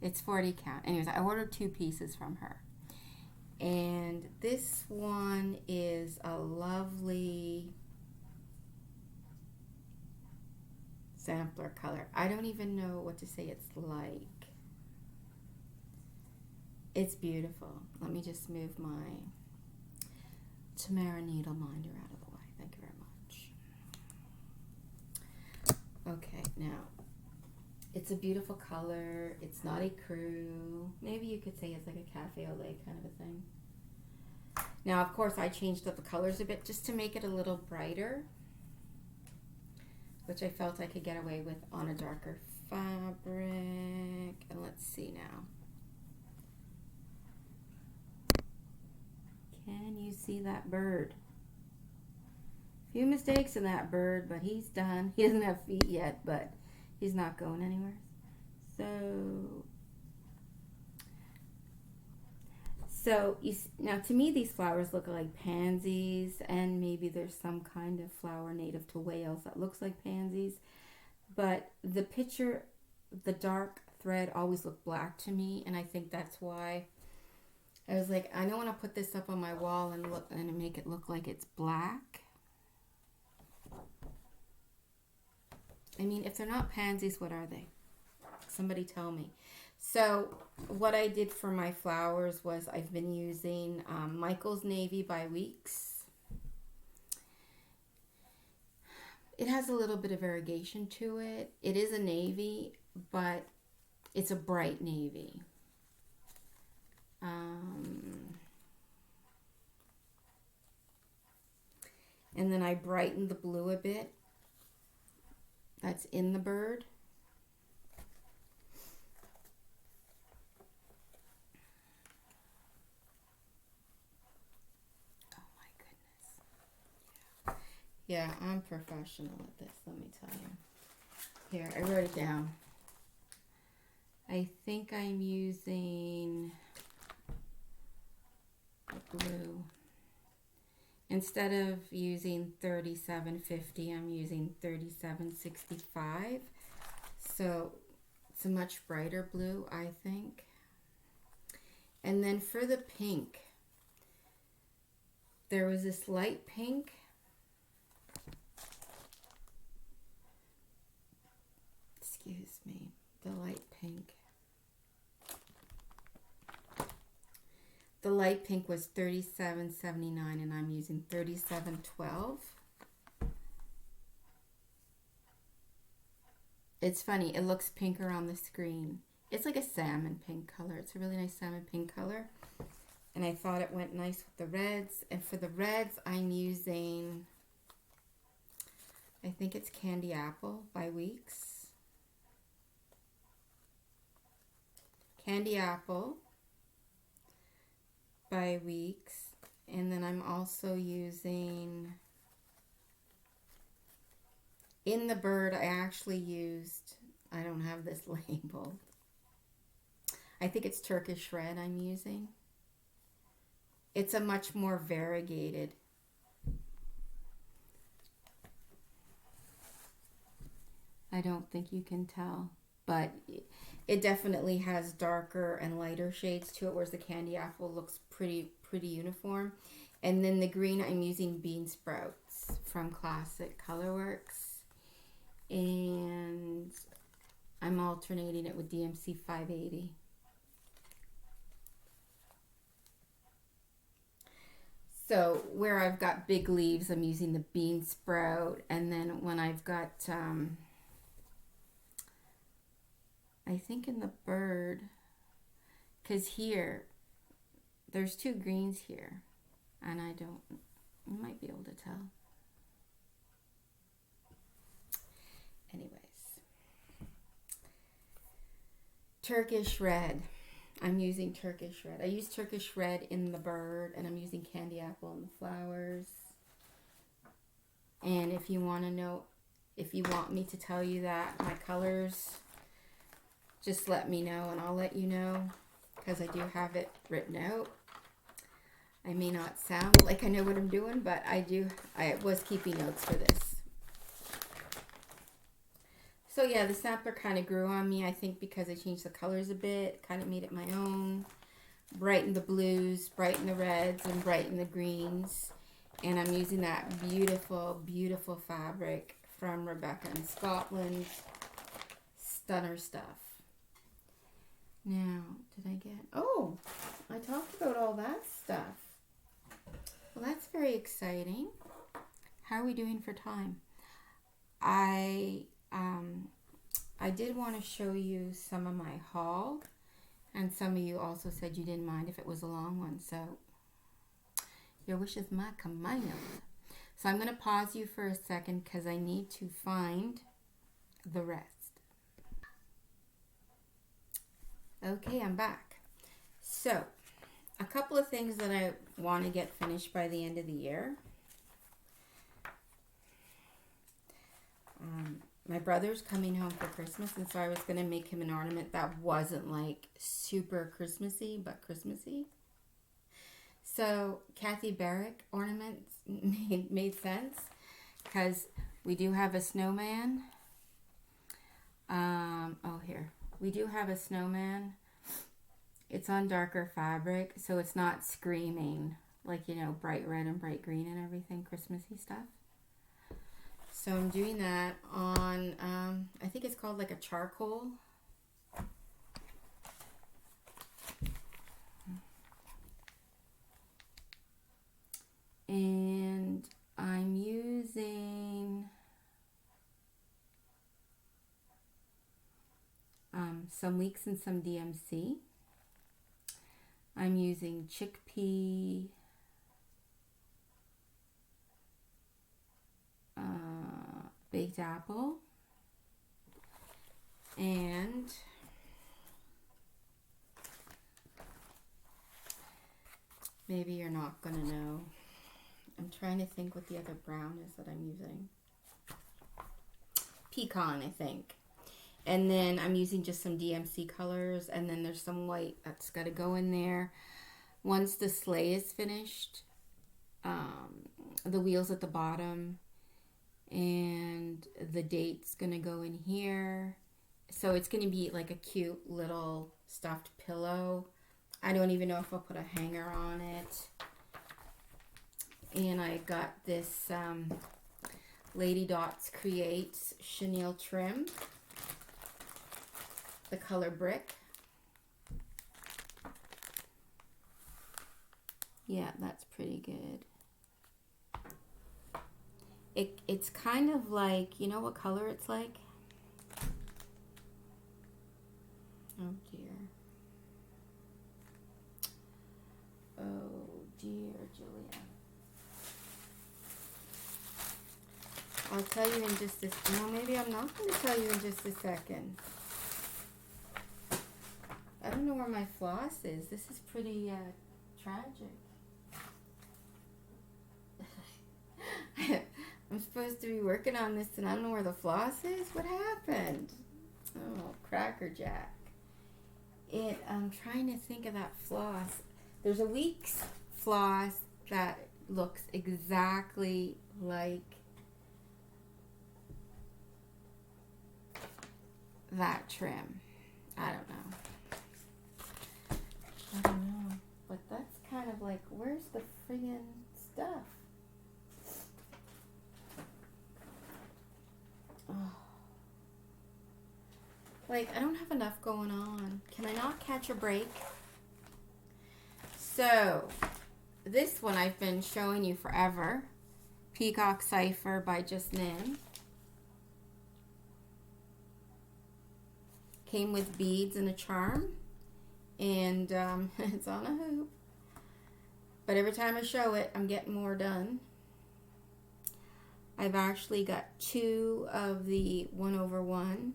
It's 40 count. Anyways, I ordered 2 pieces from her. And this one is a lovely sampler color. I don't even know what to say it's like. It's beautiful. Let me just move my Tamara needle minder out of the way. Thank you very much. Okay, now, it's a beautiful color. It's not a crew. Maybe you could say it's like a cafe au lait kind of a thing. Now, of course, I changed up the colors a bit just to make it a little brighter, which I felt I could get away with on a darker fabric. And let's see now. Can you see that bird? Few mistakes in that bird, but he's done. He doesn't have feet yet, but he's not going anywhere. So now to me these flowers look like pansies, and maybe there's some kind of flower native to Wales that looks like pansies. But the picture, the dark thread always looked black to me, and I think that's why I was like, I don't want to put this up on my wall and make it look like it's black. I mean, if they're not pansies, what are they? Somebody tell me. So what I did for my flowers was I've been using Michael's Navy by Weeks. It has a little bit of variegation to it. It is a navy, but it's a bright navy. And then I brightened the blue a bit. That's in the bird. Oh my goodness. Yeah, I'm professional at this, let me tell you. Here, I wrote it down. I think I'm using, blue. Instead of using 3750, I'm using 3765. So it's a much brighter blue, I think. And then for the pink, there was this light pink. Excuse me, the light pink. The light pink was $37.79 and I'm using $37.12. It's funny, it looks pinker on the screen. It's like a salmon pink color. It's a really nice salmon pink color. And I thought it went nice with the reds. And for the reds, I'm using, I think it's Candy Apple by Weeks. Candy Apple by Weeks. And then I'm also using, in the bird, I actually used, I don't have this labeled. I think it's Turkish Red I'm using. It's a much more variegated. I don't think you can tell, but it definitely has darker and lighter shades to it, whereas the Candy Apple looks pretty uniform. And then the green, I'm using Bean Sprouts from Classic Colorworks. And I'm alternating it with DMC 580. So where I've got big leaves, I'm using the Bean Sprout. And then when I've got, I think in the bird, because here, there's two greens here. And I don't, you might be able to tell. Anyways. Turkish Red. I'm using Turkish Red. I use Turkish Red in the bird, and I'm using Candy Apple in the flowers. And if you want to know, if you want me to tell you that, my colors, just let me know, and I'll let you know, because I do have it written out. I may not sound like I know what I'm doing, but I do. I was keeping notes for this. So yeah, the sampler kind of grew on me, I think, because I changed the colors a bit, kind of made it my own. Brighten the blues, brighten the reds, and brighten the greens. And I'm using that beautiful, beautiful fabric from Rebecca in Scotland. Stunner stuff. Now, did I get... Oh, I talked about all that stuff. Well, that's very exciting. How are we doing for time? I did want to show you some of my haul, and some of you also said you didn't mind if it was a long one, so your wish is my command. So I'm going to pause you for a second because I need to find the rest. Okay, I'm back. So, a couple of things that I want to get finished by the end of the year. My brother's coming home for Christmas, and so I was going to make him an ornament that wasn't like super Christmassy, but Christmassy. So Kathy Barrick ornaments made sense because we do have a snowman. Here. We do have a snowman. It's on darker fabric, so it's not screaming like, you know, bright red and bright green and everything, Christmassy stuff. So I'm doing that on, I think it's called like a charcoal. And I'm using some Weeks and some DMC. I'm using chickpea, baked apple, and maybe you're not gonna know. I'm trying to think what the other brown is that I'm using. Pecan, I think. And then I'm using just some DMC colors, and then there's some white that's got to go in there. Once the sleigh is finished, the wheels at the bottom, and the date's going to go in here. So it's going to be like a cute little stuffed pillow. I don't even know if I'll put a hanger on it. And I got this Lady Dots Creates chenille trim, the color brick. Yeah, that's pretty good. It's kind of like, you know what color it's like? Oh dear. Oh dear, Julia. I'll tell you in just a second. No, maybe I'm not going to tell you in just a second. I don't know where my floss is. This is pretty tragic. I'm supposed to be working on this and I don't know where the floss is. What happened? Oh, crackerjack. I'm trying to think of that floss. There's a Weeks floss that looks exactly like that trim. I don't know. But that's kind of like, where's the friggin' stuff? Oh. Like, I don't have enough going on. Can I not catch a break? So, this one I've been showing you forever. Peacock Cipher by Just Nin. Came with beads and a charm. And it's on a hoop. But every time I show it, I'm getting more done. I've actually got 2 of the 1/1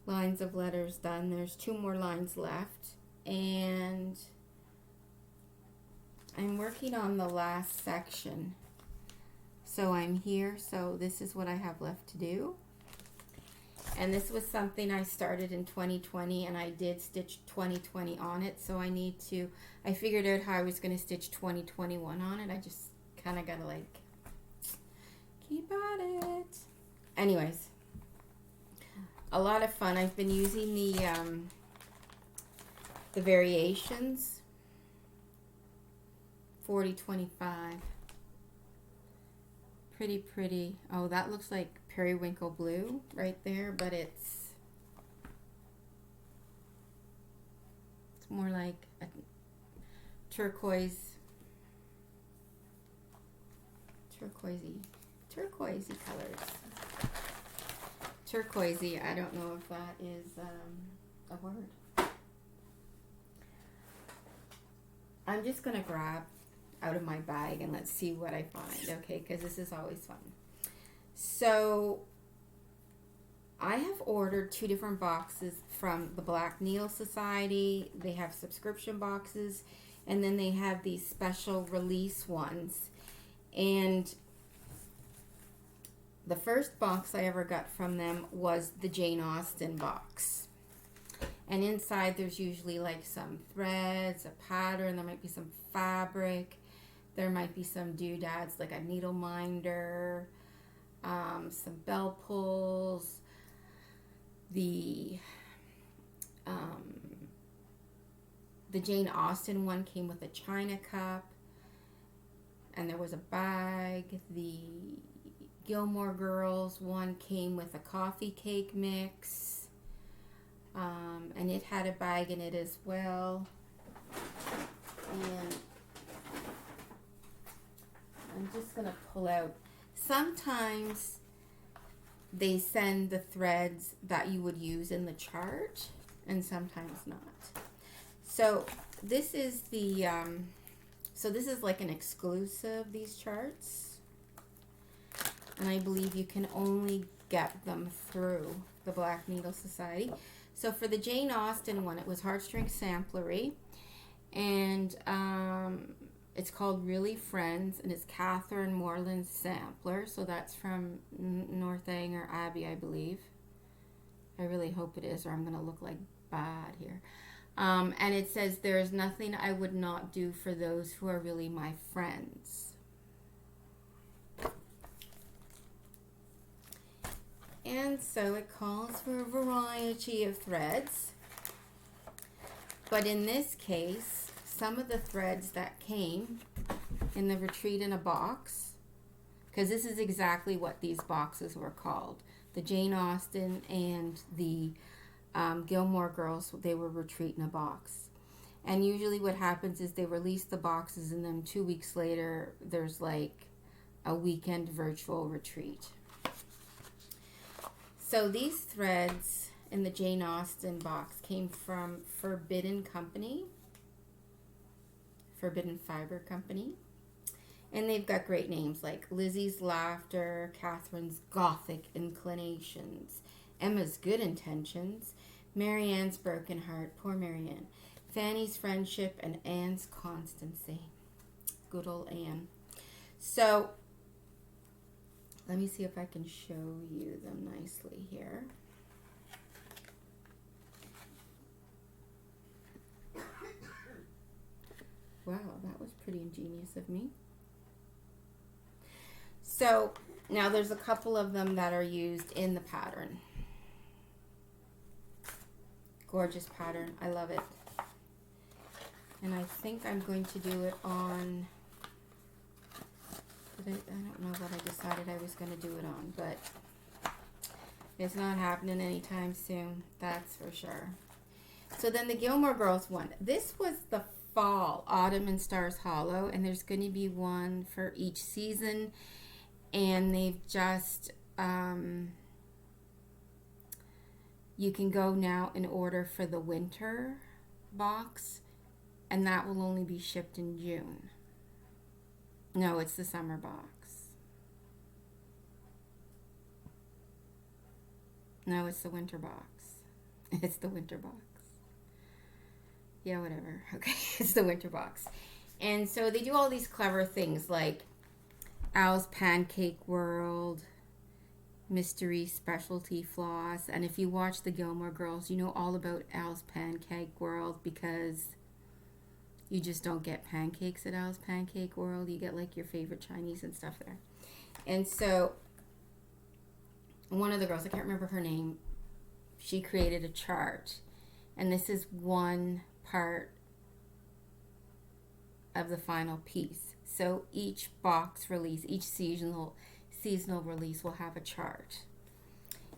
lines of letters done. There's 2 more lines left. And I'm working on the last section. So I'm here. So this is what I have left to do. And this was something I started in 2020 and I did stitch 2020 on it. So I figured out how I was going to stitch 2021 on it. I just kind of got to like keep at it. Anyways, a lot of fun. I've been using the variations 40-25. Pretty. Oh, that looks like periwinkle blue right there, but it's more like a turquoisey colors. Turquoisey, I don't know if that is a word. I'm just going to grab out of my bag and let's see what I find, okay? Because this is always fun. So, I have ordered 2 different boxes from the Black Needle Society. They have subscription boxes, and then they have these special release ones. And the first box I ever got from them was the Jane Austen box. And inside there's usually like some threads, a pattern, there might be some fabric, there might be some doodads like a needle minder, some bell pulls. The Jane Austen one came with a china cup, and there was a bag. The Gilmore Girls one came with a coffee cake mix, and it had a bag in it as well. And I'm just going to pull out. Sometimes they send the threads that you would use in the chart, and sometimes not. So this is the, this is like an exclusive, these charts. And I believe you can only get them through the Black Needle Society. So for the Jane Austen one, it was Heartstring Samplery. And it's called Really Friends, and it's Catherine Moreland Sampler. So that's from Northanger Abbey, I believe. I really hope it is, or I'm going to look like bad here. And it says, there is nothing I would not do for those who are really my friends. And so it calls for a variety of threads. But in this case, some of the threads that came in the Retreat in a Box, because this is exactly what these boxes were called. The Jane Austen and the Gilmore Girls, they were Retreat in a Box. And usually what happens is they release the boxes and then 2 weeks later there's like a weekend virtual retreat. So these threads in the Jane Austen box came from Forbidden Fiber Company. And they've got great names like Lizzie's Laughter, Catherine's Gothic Inclinations, Emma's Good Intentions, Marianne's Broken Heart, poor Marianne, Fanny's Friendship, and Anne's Constancy. Good old Anne. So, let me see if I can show you them nicely here. Wow, that was pretty ingenious of me. So, now there's a couple of them that are used in the pattern. Gorgeous pattern. I love it. And I think I'm going to do it on... I don't know what I decided I was going to do it on, but it's not happening anytime soon. That's for sure. So then the Gilmore Girls one. This was the fall, Autumn and Stars Hollow, and there's going to be one for each season. And they've just, you can go now and order for the winter box, and that will only be shipped in June. No, it's the summer box. No, it's the winter box. It's the winter box. Yeah, whatever. Okay, it's the winter box. And so they do all these clever things like Al's Pancake World, Mystery Specialty Floss. And if you watch the Gilmore Girls, you know all about Al's Pancake World because you just don't get pancakes at Al's Pancake World. You get like your favorite Chinese and stuff there. And so one of the girls, I can't remember her name, she created a chart. And this is one part of the final piece. So each box release, each seasonal release will have a chart.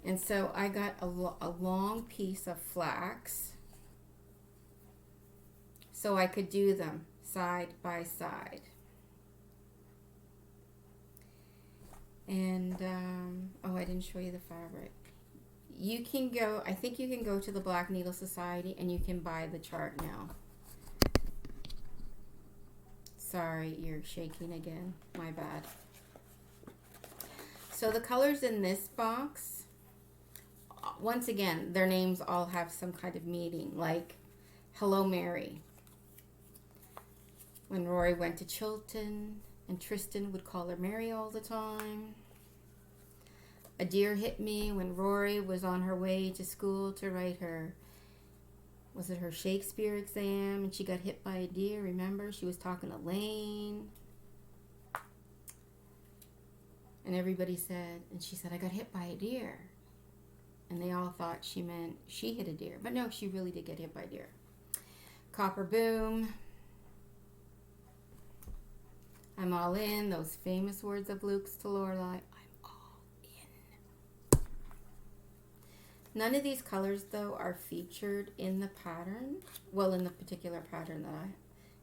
And so I got a long piece of flax so I could do them side by side. And, oh, I didn't show you the fabric. You can go, I think you can go to the Black Needle Society and you can buy the chart now. Sorry, you're shaking again. My bad. So the colors in this box, once again, their names all have some kind of meaning, like Hello Mary. When Rory went to Chilton and Tristan would call her Mary all the time. A deer hit me when Rory was on her way to school to write her, was it her Shakespeare exam, and she got hit by a deer, remember? She was talking to Lane. And everybody said, and she said, I got hit by a deer. And they all thought she meant she hit a deer. But no, she really did get hit by a deer. Copper Boom. I'm all in. Those famous words of Luke's to Lorelai. None of these colors, though, are featured in the pattern. Well, in the particular pattern that I...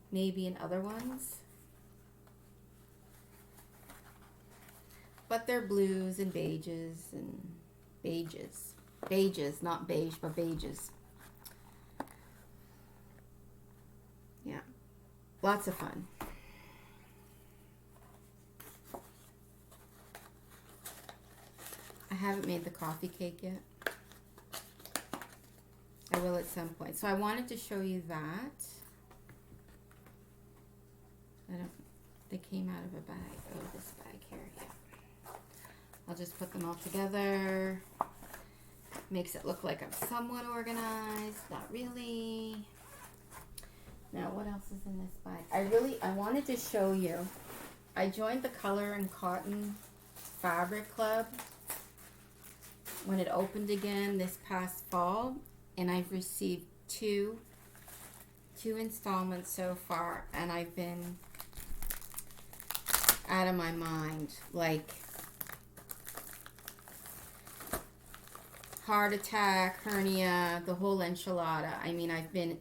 Maybe in other ones. But they're blues and beiges and beiges. Beiges, not beige, but beiges. Yeah. Lots of fun. I haven't made the coffee cake yet. I will at some point. So I wanted to show you that. They came out of a bag. Oh, this bag here. Yeah. I'll just put them all together. Makes it look like I'm somewhat organized. Not really. Now, what else is in this bag? I wanted to show you. I joined the Color and Cotton Fabric Club when it opened again this past fall, and I've received two installments so far, and I've been out of my mind, like heart attack, hernia, the whole enchilada. I mean, I've been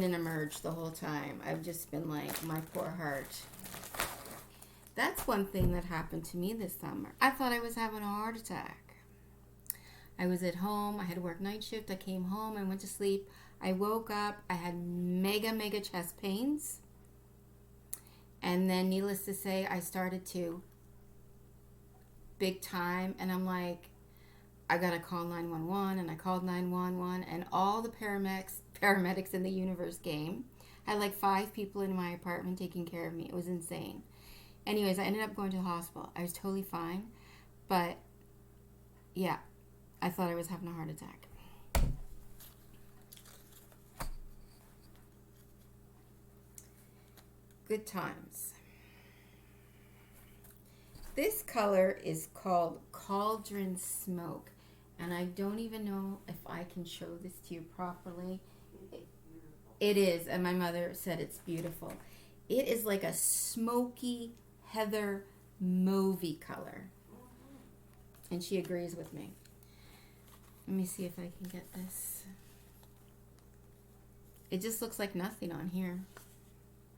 in a merge the whole time. I've just been like, my poor heart. That's one thing that happened to me this summer. I thought I was having a heart attack. I was at home. I had worked night shift. I came home. I went to sleep. I woke up. I had mega chest pains. And then, needless to say, I started to big time. And I'm like, I got to call 911. And I called 911. And all the paramedics in the universe came. I had like 5 people in my apartment taking care of me. It was insane. Anyways, I ended up going to the hospital. I was totally fine. But, yeah, I thought I was having a heart attack. Good times. This color is called Cauldron Smoke. And I don't even know if I can show this to you properly. It is, and my mother said it's beautiful. It is like a smoky heather mauvey color. And she agrees with me. Let me see if I can get this. It just looks like nothing on here.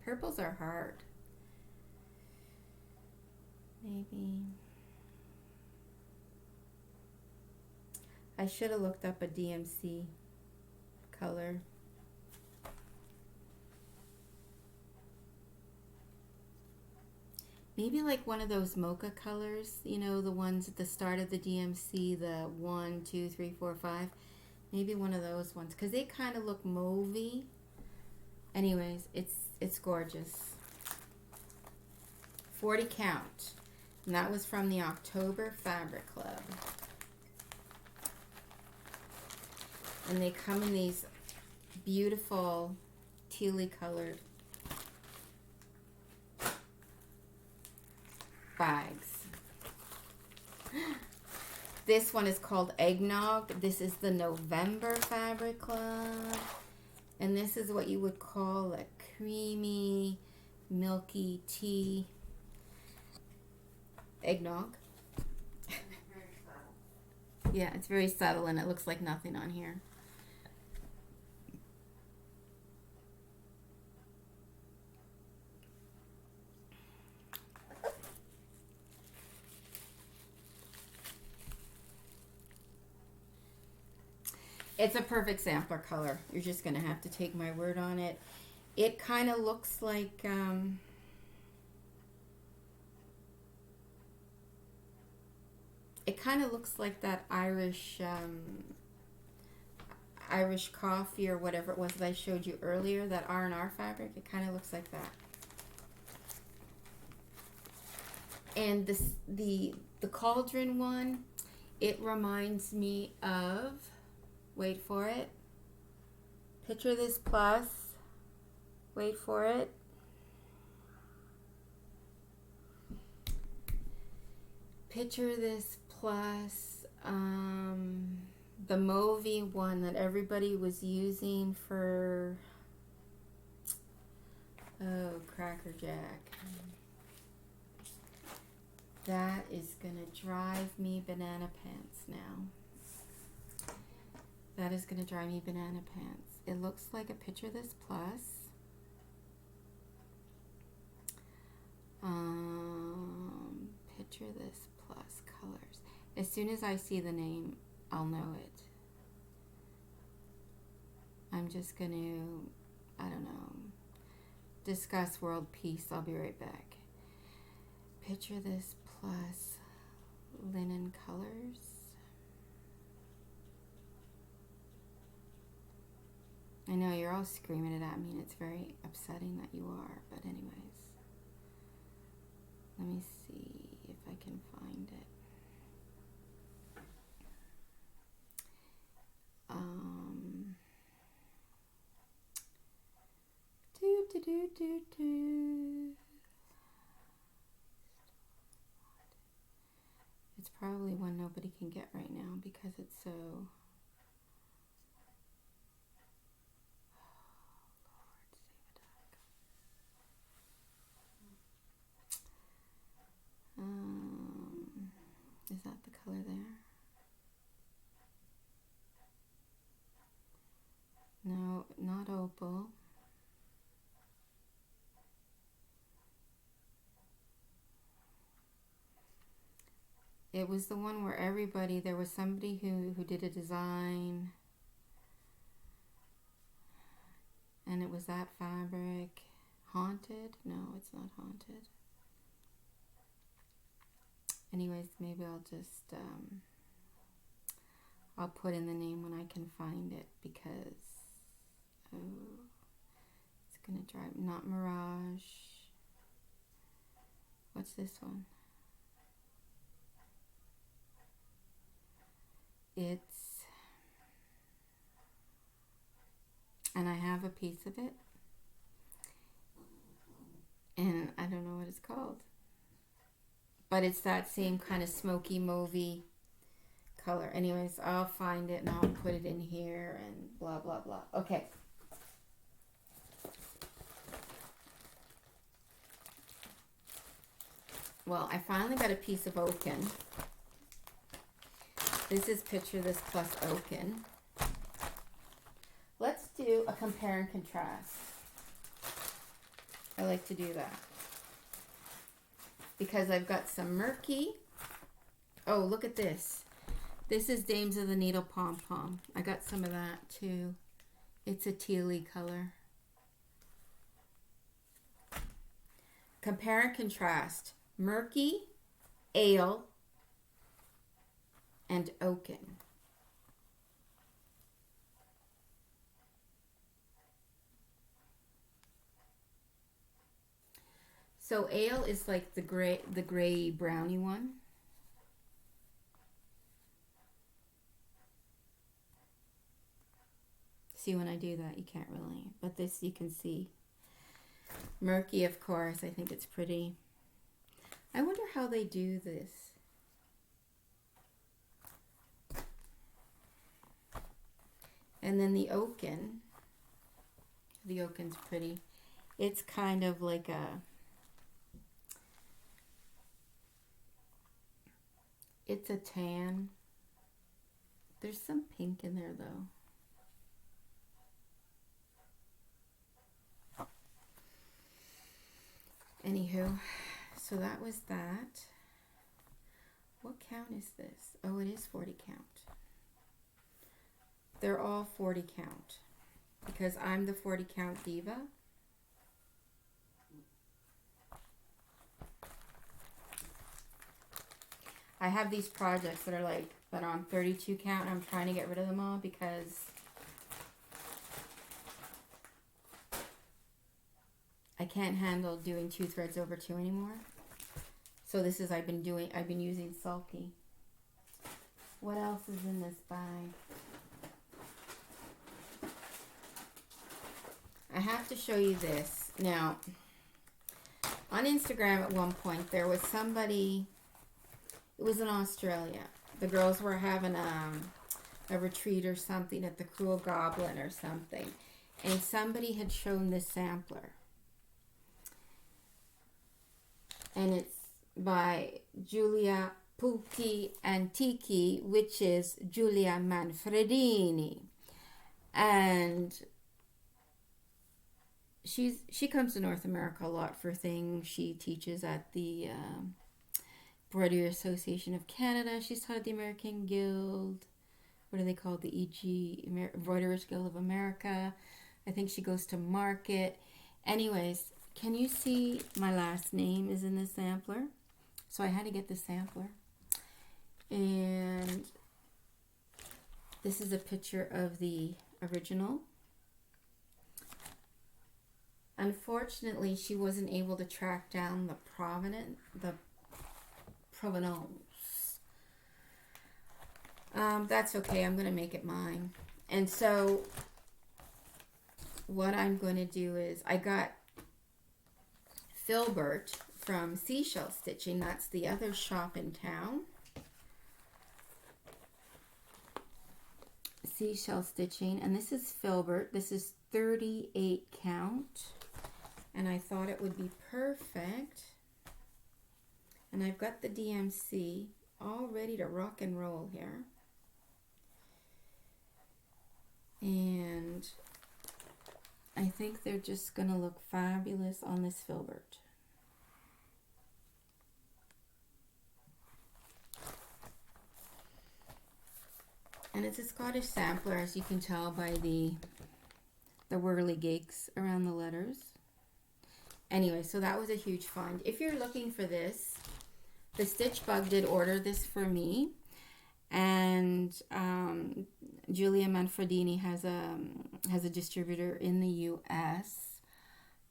Purples are hard. Maybe. I should have looked up a DMC color. Maybe like one of those mocha colors, you know, the ones at the start of the DMC, the 1, 2, 3, 4, 5. Maybe one of those ones, because they kind of look mauvey. Anyways, it's gorgeous. 40 count. And that was from the October Fabric Club. And they come in these beautiful tealy colored bags. This one is called Eggnog. This is the November Fabric Club. And this is what you would call a creamy, milky tea. Eggnog. Yeah, it's very subtle and it looks like nothing on here. It's a perfect sampler color. You're just going to have to take my word on it. It kind of looks like that Irish coffee or whatever it was that I showed you earlier, that R&R fabric. It kind of looks like that. And the cauldron one, it reminds me of, wait for it, picture this plus, wait for it, picture this plus the mauvey one that everybody was using for, oh, Cracker Jack. That is gonna drive me banana pants now. That is gonna drive me banana pants. It looks like a picture this plus. Picture this plus colors. As soon as I see the name, I'll know it. I'm just gonna, I don't know, discuss world peace. I'll be right back. Picture this plus linen colors. I know you're all screaming it at me and it's very upsetting that you are, but anyways, let me see if I can find it. It's probably one nobody can get right now because it's so... Is that the color there? No, not opal. It was the one where everybody, there was somebody who did a design, and it was that fabric. Haunted? No, it's not haunted. Anyways, maybe I'll just, I'll put in the name when I can find it, because, oh, it's gonna drive, not Mirage. What's this one? It's, and I have a piece of it, and I don't know what it's called, but it's that same kind of smoky mauvey color. Anyways, I'll find it and I'll put it in here and blah blah blah. Okay. Well, I finally got a piece of oaken. This is picture this plus oaken. Let's do a compare and contrast. I like to do that because I've got some murky. Oh, look at this. This is Dames of the Needle Pom Pom. I got some of that too. It's a tealy color. Compare and contrast. Murky, ale, and oaken. So ale is like the gray browny one. See, when I do that, you can't really, but this you can see. Murky, of course, I think it's pretty. I wonder how they do this. And then the oaken's pretty. It's kind of like it's a tan. There's some pink in there though. Anywho, so that was that. What count is this? Oh, it is 40 count. They're all 40 count because I'm the 40 count diva. I have these projects that are on 32 count. I'm trying to get rid of them all because I can't handle doing 2 threads over 2 anymore. So this is I've been using Sulky. What else is in this bag? I have to show you this. Now, on Instagram at one point there was somebody, it was in Australia. The girls were having a retreat or something at the Cruel Goblin or something. And somebody had shown this sampler. And it's by Giulia Pucci Antichi, which is Giulia Manfredini. And she comes to North America a lot for things. She teaches at the Embroidery Association of Canada. She's taught at the American Guild. What do they call it? The EG, Embroiderers Guild of America. I think she goes to market. Anyways, can you see my last name is in the sampler? So I had to get the sampler. And this is a picture of the original. Unfortunately, she wasn't able to track down the provenance. That's okay. I'm going to make it mine. And so what I'm going to do is I got Filbert from Seashell Stitching. That's the other shop in town. Seashell Stitching, and this is Filbert. This is 38 count, and I thought it would be perfect. And I've got the DMC all ready to rock and roll here. And I think they're just going to look fabulous on this Filbert. And it's a Scottish sampler, as you can tell by the whirligigs around the letters. Anyway, so that was a huge find. If you're looking for this, the Stitch Bug did order this for me. And Julia Manfredini has a distributor in the U.S.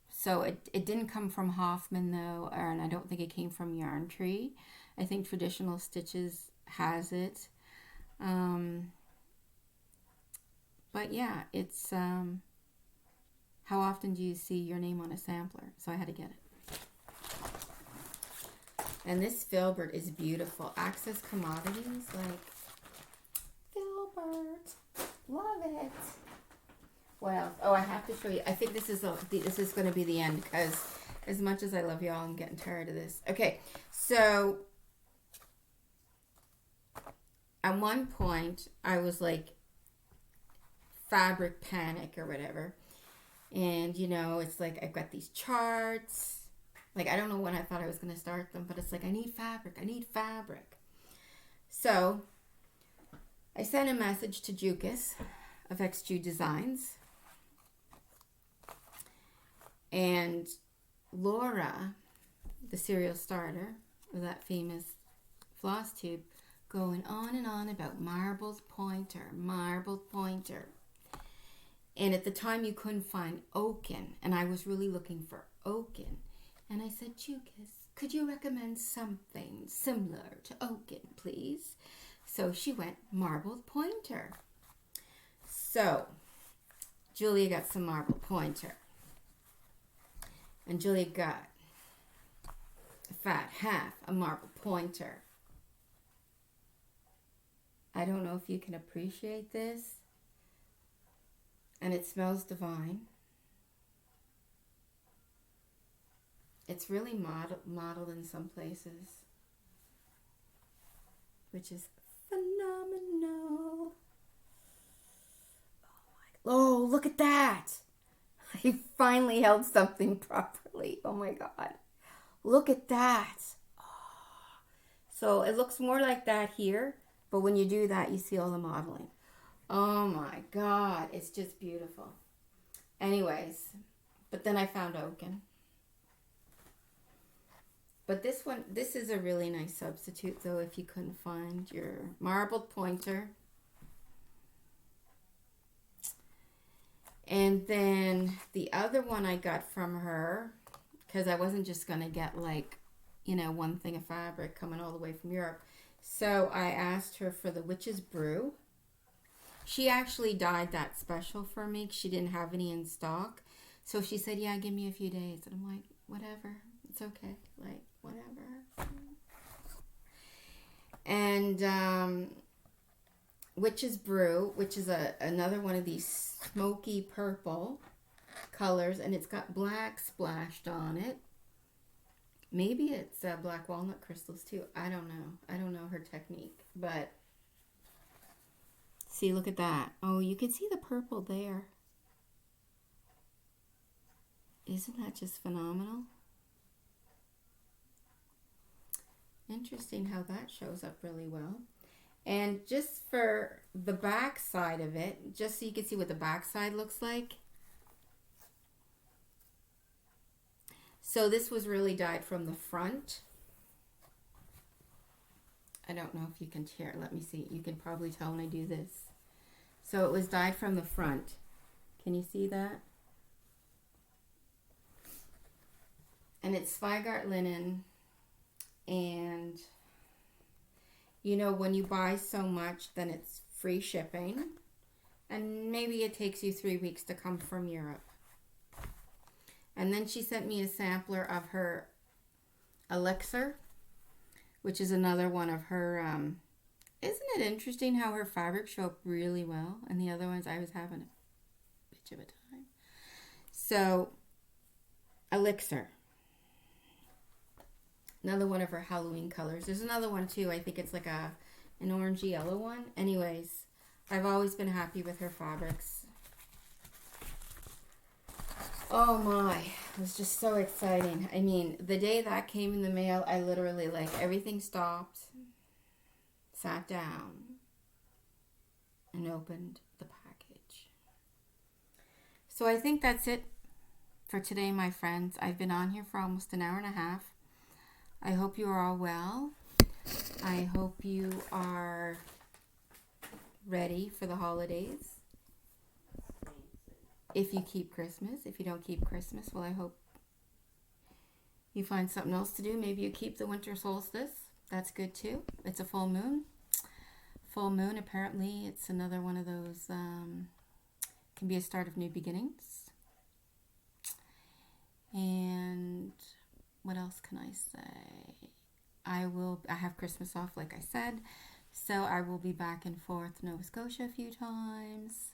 So it didn't come from Hoffman, though, and I don't think it came from Yarn Tree. I think Traditional Stitches has it. But yeah, it's how often do you see your name on a sampler? So I had to get it. And this Filbert is beautiful. Access Commodities, like Filbert, love it. What else? Oh, I have to show you. I think this is going to be the end, because as much as I love y'all, I'm getting tired of this. Okay, so at one point, I was like fabric panic or whatever. And, you know, it's like I've got these charts. Like, I don't know when I thought I was going to start them, but it's like, I need fabric. I need fabric. So I sent a message to Jukas of XG Designs. And Laura, the serial starter of that famous Flosstube, going on and on about marbled pointer. And at the time you couldn't find Oaken, and I was really looking for Oaken. And I said, Jukas, could you recommend something similar to Oaken, please? So she went marbled pointer. So Julia got some marbled pointer. And Julia got a fat half, a marbled pointer. I don't know if you can appreciate this. And it smells divine. It's really modeled in some places, which is phenomenal. Oh, look at that. I finally held something properly. Oh my God. Look at that. Oh. So it looks more like that here, but when you do that, you see all the modeling. Oh my God, it's just beautiful. Anyways, but then I found Oaken. But this is a really nice substitute, though, if you couldn't find your marbled pointer. And then the other one I got from her, because I wasn't just going to get, like, you know, one thing of fabric coming all the way from Europe. So I asked her for the Witch's Brew. She actually dyed that special for me. She didn't have any in stock. So she said, yeah, give me a few days. And I'm like, whatever. It's okay. Like, whatever. And Witch's Brew, which is another one of these smoky purple colors. And it's got black splashed on it. Maybe it's black walnut crystals too. I don't know. I don't know her technique. But see, look at that. Oh, you can see the purple there. Isn't that just phenomenal? Interesting how that shows up really well. And just for the back side of it, just so you can see what the back side looks like. So this was really dyed from the front. I don't know if you can hear. Let me see. You can probably tell when I do this. So it was dyed from the front. Can you see that? And it's Zweigart linen. And, you know, when you buy so much, then it's free shipping. And maybe it takes you 3 weeks to come from Europe. And then she sent me a sampler of her Elixir, which is another one of her, isn't it interesting how her fabrics show up really well? And the other ones I was having a bitch of a time. So, Elixir. Another one of her Halloween colors. There's another one too. I think it's like an orangey yellow one. Anyways, I've always been happy with her fabrics. Oh my, it was just so exciting. I mean, the day that came in the mail, I literally, like, everything stopped, sat down, and opened the package. So I think that's it for today, my friends. I've been on here for almost an hour and a half. I hope you are all well. I hope you are ready for the holidays. If you keep Christmas. If you don't keep Christmas, well, I hope you find something else to do. Maybe you keep the winter solstice. That's good too. It's a full moon. Full moon, apparently, it's another one of those, can be a start of new beginnings. And what else can I say? I have Christmas off, like I said. So I will be back and forth Nova Scotia a few times.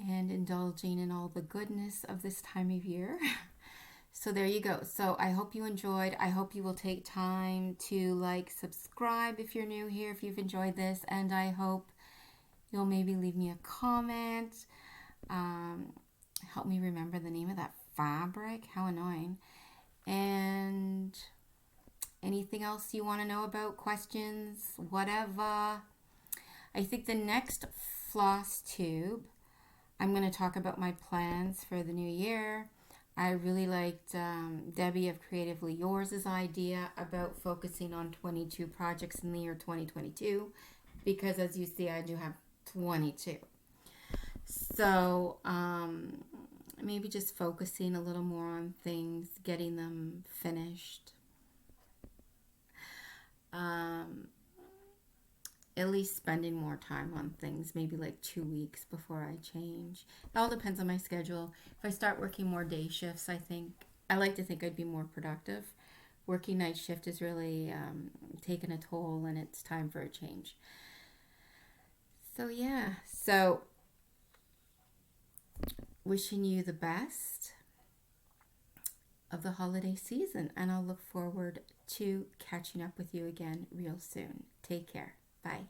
And indulging in all the goodness of this time of year. So there you go. So I hope you enjoyed. I hope you will take time to like, subscribe if you're new here, if you've enjoyed this. And I hope you'll maybe leave me a comment. Help me remember the name of that fabric. How annoying. And anything else you want to know about, questions, whatever. I think the next Flosstube, I'm going to talk about my plans for the new year. I really liked Debbie of Creatively Yours' idea about focusing on 22 projects in the year 2022, because as you see, I do have 22. So maybe just focusing a little more on things, getting them finished. At least spending more time on things, maybe like 2 weeks before I change. It all depends on my schedule. If I start working more day shifts, I like to think I'd be more productive. Working night shift is really taking a toll, and it's time for a change. So yeah, so wishing you the best of the holiday season, and I'll look forward to catching up with you again real soon. Take care. Bye.